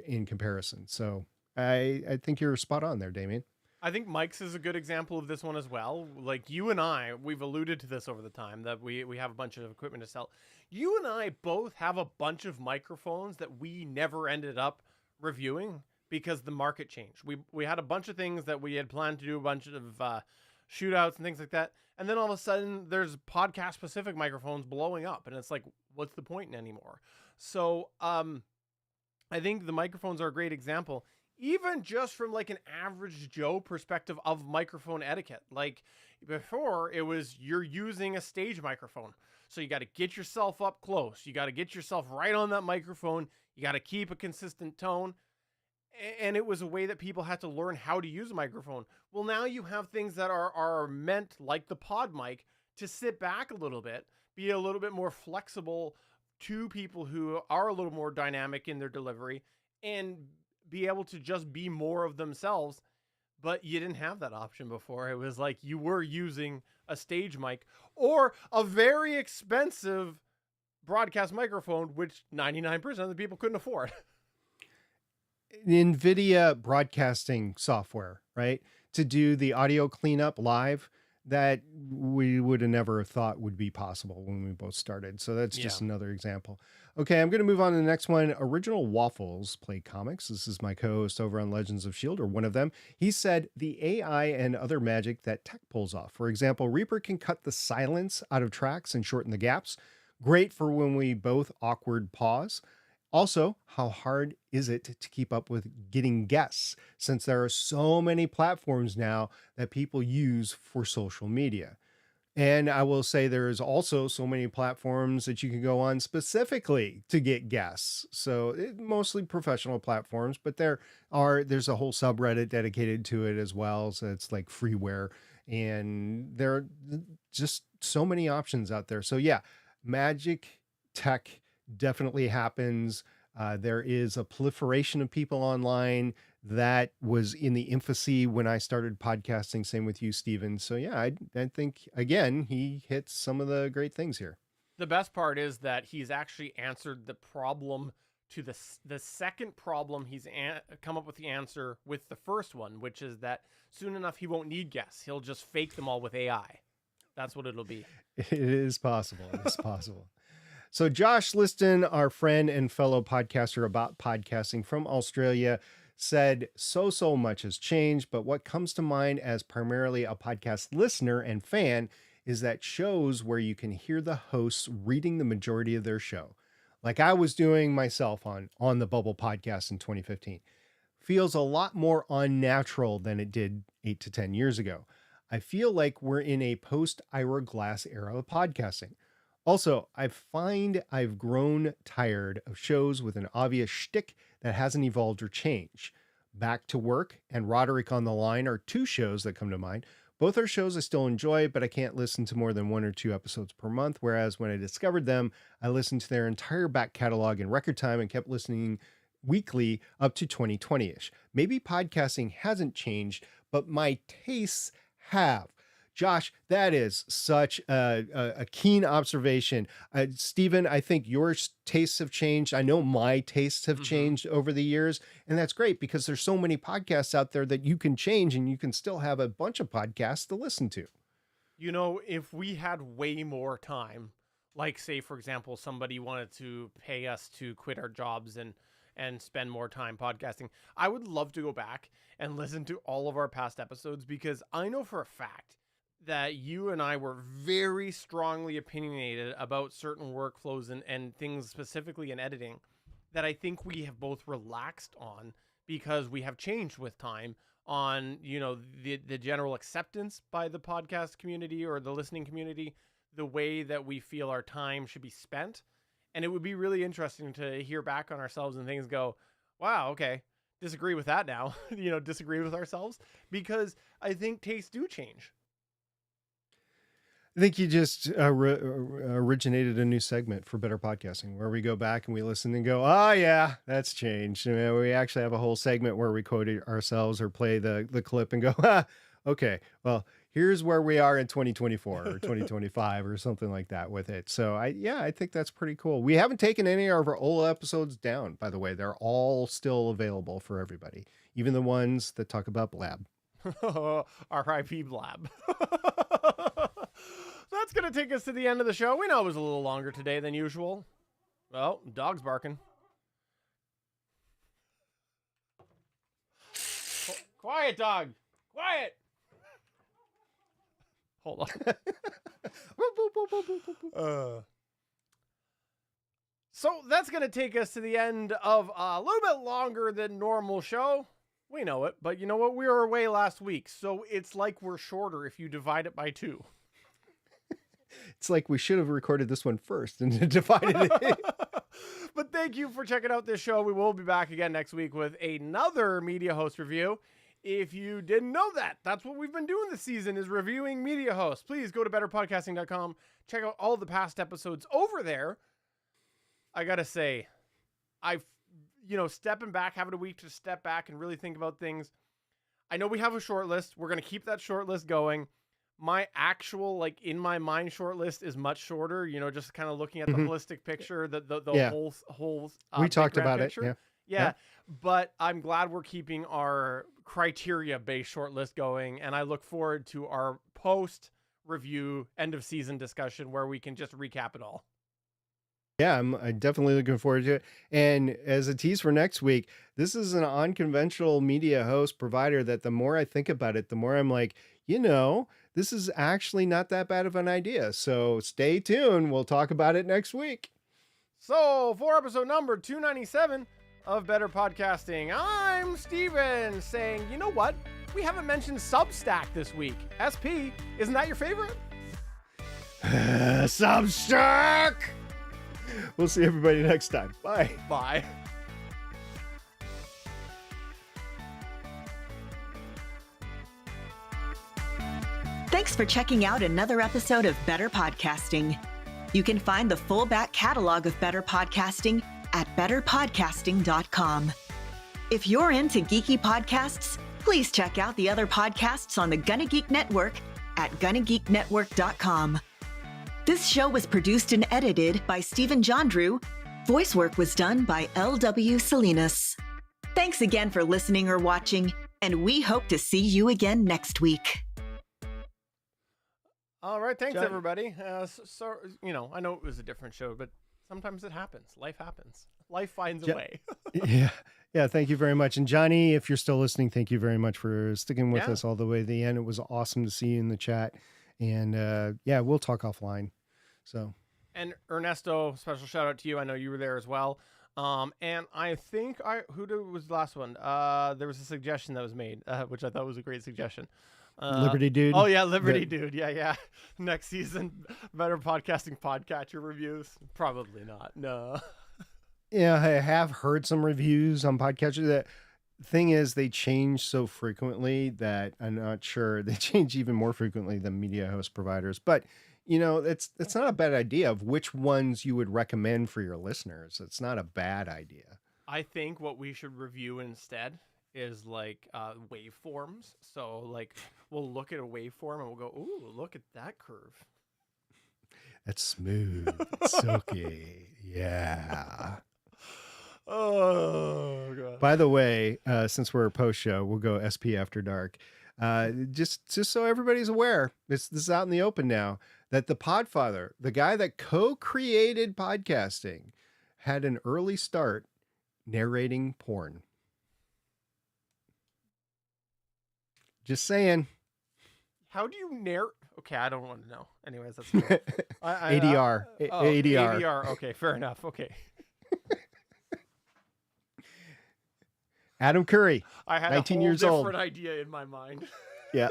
in comparison. So I think you're spot on there, Damien. I think Mike's is a good example of this one as well. Like you and I, we've alluded to this over the time that we have a bunch of equipment to sell. You and I both have a bunch of microphones that we never ended up reviewing because the market changed. We had a bunch of things that we had planned to do, a bunch of shootouts and things like that. And then all of a sudden there's podcast specific microphones blowing up and it's like, what's the point anymore? So I think the microphones are a great example. Even just from like an average Joe perspective of microphone etiquette. Like before it was you're using a stage microphone. So you got to get yourself up close. You got to get yourself right on that microphone. You got to keep a consistent tone. And it was a way that people had to learn how to use a microphone. Well, now you have things that are meant like the pod mic to sit back a little bit be a little bit more flexible to people who are a little more dynamic in their delivery and be able to just be more of themselves. But you didn't have that option before. It was like you were using a stage mic or a very expensive broadcast microphone, which 99% of the people couldn't afford. NVIDIA broadcasting software, right? To do the audio cleanup live, that we would have never thought would be possible when we both started. So that's just another example. Okay, I'm going to move on to the next one. Original Waffles Play Comics. This is my co-host over on Legends of S.H.I.E.L.D., or one of them. He said the AI and other magic that tech pulls off. For example, Reaper can cut the silence out of tracks and shorten the gaps. Great for when we both awkward pause. Also, how hard is it to keep up with getting guests, since there are so many platforms now that people use for social media? And I will say there is also so many platforms that you can go on specifically to get guests. So mostly professional platforms, but there's a whole subreddit dedicated to it as well. So it's like freeware, and there are just so many options out there. So yeah, magic tech definitely happens. There is a proliferation of people online that was in the infancy when I started podcasting. Same with you, Steven. So yeah, I think, again, he hits some of the great things here. The best part is that he's actually answered the problem to the second problem. He's come up with the answer with the first one, which is that soon enough he won't need guests. He'll just fake them all with AI. That's what it'll be. It is possible. It is possible. So Josh Liston, our friend and fellow podcaster about podcasting from Australia, said, so much has changed, but what comes to mind as primarily a podcast listener and fan is that shows where you can hear the hosts reading the majority of their show, like I was doing myself on the Bubble podcast in 2015, feels a lot more unnatural than it did 8 to 10 years ago. I feel like we're in a post-Ira Glass era of podcasting. Also, I find I've grown tired of shows with an obvious shtick that hasn't evolved or changed. Back to Work and Roderick on the Line are two shows that come to mind. Both are shows I still enjoy, but I can't listen to more than 1 or 2 episodes per month, whereas when I discovered them, I listened to their entire back catalog in record time and kept listening weekly up to 2020-ish. Maybe podcasting hasn't changed, but my tastes have. Josh, that is such a keen observation. Stephen, I think your tastes have changed. I know my tastes have changed over the years, and that's great because there's so many podcasts out there that you can change, and you can still have a bunch of podcasts to listen to. You know, if we had way more time, like say, for example, somebody wanted to pay us to quit our jobs and spend more time podcasting, I would love to go back and listen to all of our past episodes, because I know for a fact that you and I were very strongly opinionated about certain workflows and things specifically in editing that I think we have both relaxed on because we have changed with time on, you know, the general acceptance by the podcast community or the listening community, the way that we feel our time should be spent. And it would be really interesting to hear back on ourselves and things go, wow, okay, disagree with that now, you know, disagree with ourselves, because I think tastes do change. I think you just originated a new segment for Better Podcasting, where we go back and we listen and go, oh yeah, that's changed. And we actually have a whole segment where we quote it ourselves or play the clip and go, okay, well, here's where we are in 2024 or 2025 or something like that with it. So I think that's pretty cool. We haven't taken any of our old episodes down, by the way. They're all still available for everybody, even the ones that talk about Blab. R.I.P. Blab. That's going to take us to the end of the show. We know it was a little longer today than usual. Well, dog's barking. Quiet, dog. Quiet. Hold on. So that's going to take us to the end of a little bit longer than normal show. We know it, but you know what? We were away last week, so it's like we're shorter if you divide it by 2. It's like we should have recorded this one first and divided it. But thank you for checking out this show. We will be back again next week with another Media Host review. If you didn't know that, that's what we've been doing this season is reviewing media hosts. Please go to betterpodcasting.com. Check out all the past episodes over there. I got to say, stepping back, having a week to step back and really think about things. I know we have a short list. We're going to keep that short list going. My actual, in my mind, short list is much shorter, just kind of looking at the holistic picture, the whole we talked about picture. it. Yeah. But I'm glad we're keeping our criteria-based short list going, and I look forward to our post-review end-of-season discussion where we can just recap it all. Yeah, I'm definitely looking forward to it. And as a tease for next week, this is an unconventional media host provider that the more I think about it, the more I'm like, this is actually not that bad of an idea. So stay tuned. We'll talk about it next week. So for episode number 297 of Better Podcasting, I'm Steven saying, you know what? We haven't mentioned Substack this week. SP, isn't that your favorite? Substack! We'll see everybody next time. Bye. Bye. Thanks for checking out another episode of Better Podcasting. You can find the full back catalog of Better Podcasting at betterpodcasting.com. If you're into geeky podcasts, please check out the other podcasts on the Gonna Geek Network at gonnageeknetwork.com. This show was produced and edited by Stephen Jondrew. Voice work was done by L.W. Salinas. Thanks again for listening or watching, and we hope to see you again next week. All right, thanks John- everybody. I know it was a different show, but sometimes it happens. Life happens. Life finds a way. Yeah. Thank you very much. And Johnny, if you're still listening, thank you very much for sticking with Yeah. us all the way to the end. It was awesome to see you in the chat. And we'll talk offline. So, And Ernesto, special shout out to you. I know you were there as well. And I think was the last one? There was a suggestion that was made, which I thought was a great suggestion. Liberty Dude. Oh yeah, Liberty Dude. Yeah. Next season, Better Podcasting Podcatcher reviews. Probably not. No. Yeah, I have heard some reviews on Podcatcher. The thing is, they change so frequently that I'm not sure. They change even more frequently than media host providers. But, it's not a bad idea of which ones you would recommend for your listeners. It's not a bad idea. I think what we should review instead is waveforms. So we'll look at a waveform and we'll go, ooh, look at that curve. That's smooth, silky. Yeah. Oh god. By the way, since we're a post show, we'll go SP After Dark. Just so everybody's aware, this is out in the open now, that the Podfather, the guy that co-created podcasting, had an early start narrating porn. Just saying. How do you narrate? Okay, I don't want to know. Anyways, that's cool. ADR. ADR. ADR. Okay, fair enough. Okay. Adam Curry. I had 19 a whole years old. different idea in my mind. Yeah.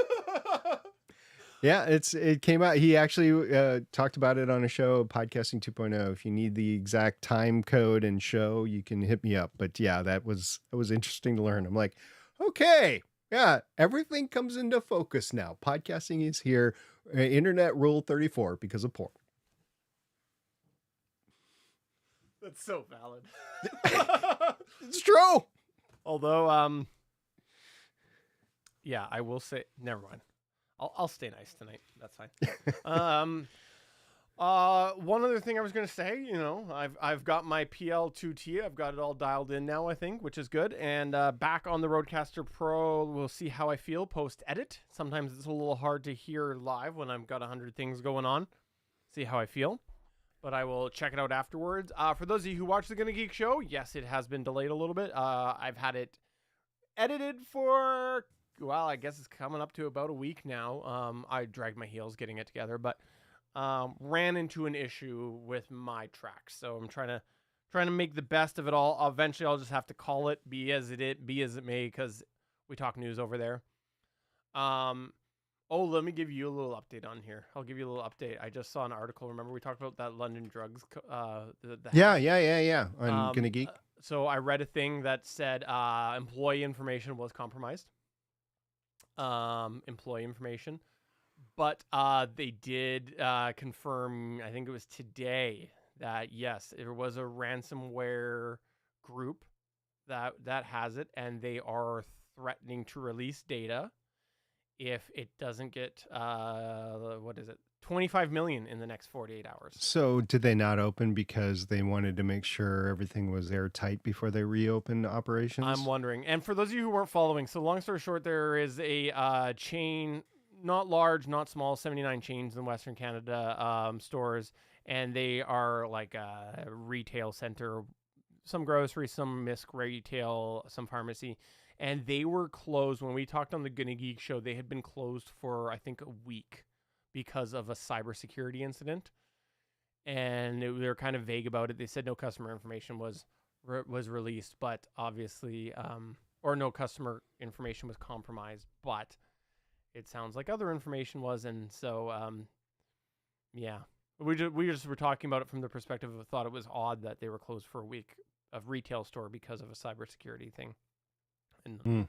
Yeah, it came out. He actually talked about it on a show, Podcasting 2.0. If you need the exact time code and show, you can hit me up. But yeah, that was interesting to learn. I'm like, okay, yeah, everything comes into focus now. Podcasting is here. Internet Rule 34 because of porn. That's so valid. It's true. Although, yeah, I will say, never mind. I'll stay nice tonight. That's fine. One other thing I was going to say, I've got my PL2T. I've got it all dialed in now, I think, which is good. And back on the Rodecaster Pro, we'll see how I feel post-edit. Sometimes it's a little hard to hear live when I've got 100 things going on. See how I feel. But I will check it out afterwards. For those of you who watch the Gonna Geek show, yes, it has been delayed a little bit. I've had it edited for, well, I guess it's coming up to about a week now. I dragged my heels getting it together, but ran into an issue with my tracks. So I'm trying to make the best of it all. Eventually, I'll just have to call it be as it may, because we talk news over there. Oh, let me give you a little update on here. I'll give you a little update. I just saw an article. Remember we talked about that London drugs? Yeah. On Gonna Geek. So I read a thing that said employee information was compromised. employee information. But they did confirm, I think it was today, that yes, there was a ransomware group that has it, and they are threatening to release data if it doesn't get 25 million in the next 48 hours. So did they not open because they wanted to make sure everything was airtight before they reopened operations? I'm wondering. And for those of you who weren't following, so long story short, there is a chain, not large, not small, 79 chains in Western Canada, stores, and they are like a retail center, some grocery, some misc retail, some pharmacy, and they were closed. When we talked on the Gonna Geek show, they had been closed for, I think, a week because of a cybersecurity incident, and they were kind of vague about it. They said no customer information was released, but obviously, or no customer information was compromised, but it sounds like other information was, and so, yeah. We just were talking about it from the perspective of thought it was odd that they were closed for a week of retail store because of a cybersecurity thing. And,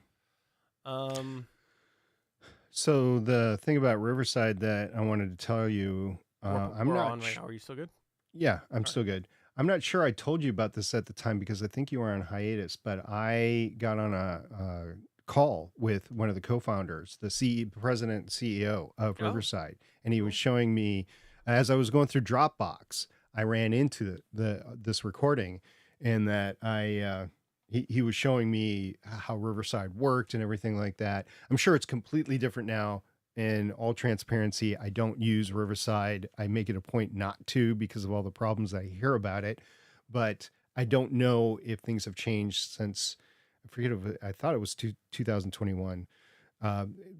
So the thing about Riverside that I wanted to tell you, I'm we're not on right now. Are you still good? Yeah, I'm still good. I'm not sure I told you about this at the time because I think you were on hiatus, but I got on a call with one of the co-founders, the president and CEO of Oh. Riverside, and he was showing me as I was going through Dropbox, I ran into this recording, and that he was showing me how Riverside worked and everything like that. I'm sure it's completely different now. In all transparency, I don't use Riverside. I make it a point not to because of all the problems I hear about it. But I don't know if things have changed since, I thought it was 2021,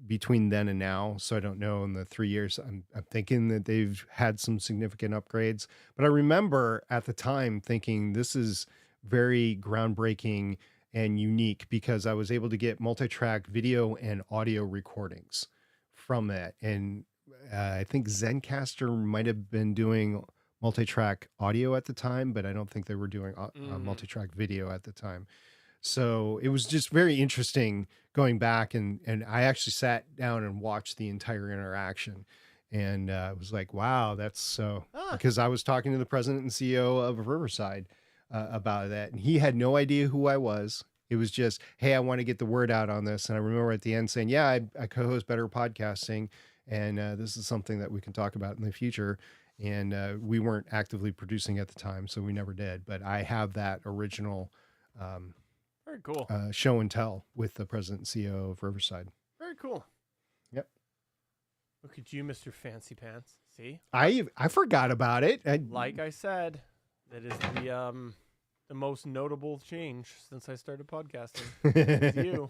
between then and now. So I don't know in the 3 years. I'm thinking that they've had some significant upgrades. But I remember at the time thinking this is very groundbreaking and unique because I was able to get multi-track video and audio recordings from it. And I think Zencaster might have been doing multi-track audio at the time, but I don't think they were doing multi-track video at the time. So it was just very interesting going back, and I actually sat down and watched the entire interaction. And it was like, wow, that's so, because I was talking to the president and CEO of Riverside about that, and he had no idea who I was. It was just, hey, I want to get the word out on this. And I remember at the end saying, yeah, I co-host Better Podcasting, and this is something that we can talk about in the future. And we weren't actively producing at the time, so we never did. But I have that original Very cool. show and tell with the president and CEO of Riverside. Very cool. Yep. Look at you, Mr. Fancy Pants. See? I forgot about it. Like I said, that is the most notable change since I started podcasting. It's you.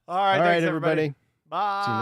All right, All right, thanks, everybody. Bye. See you next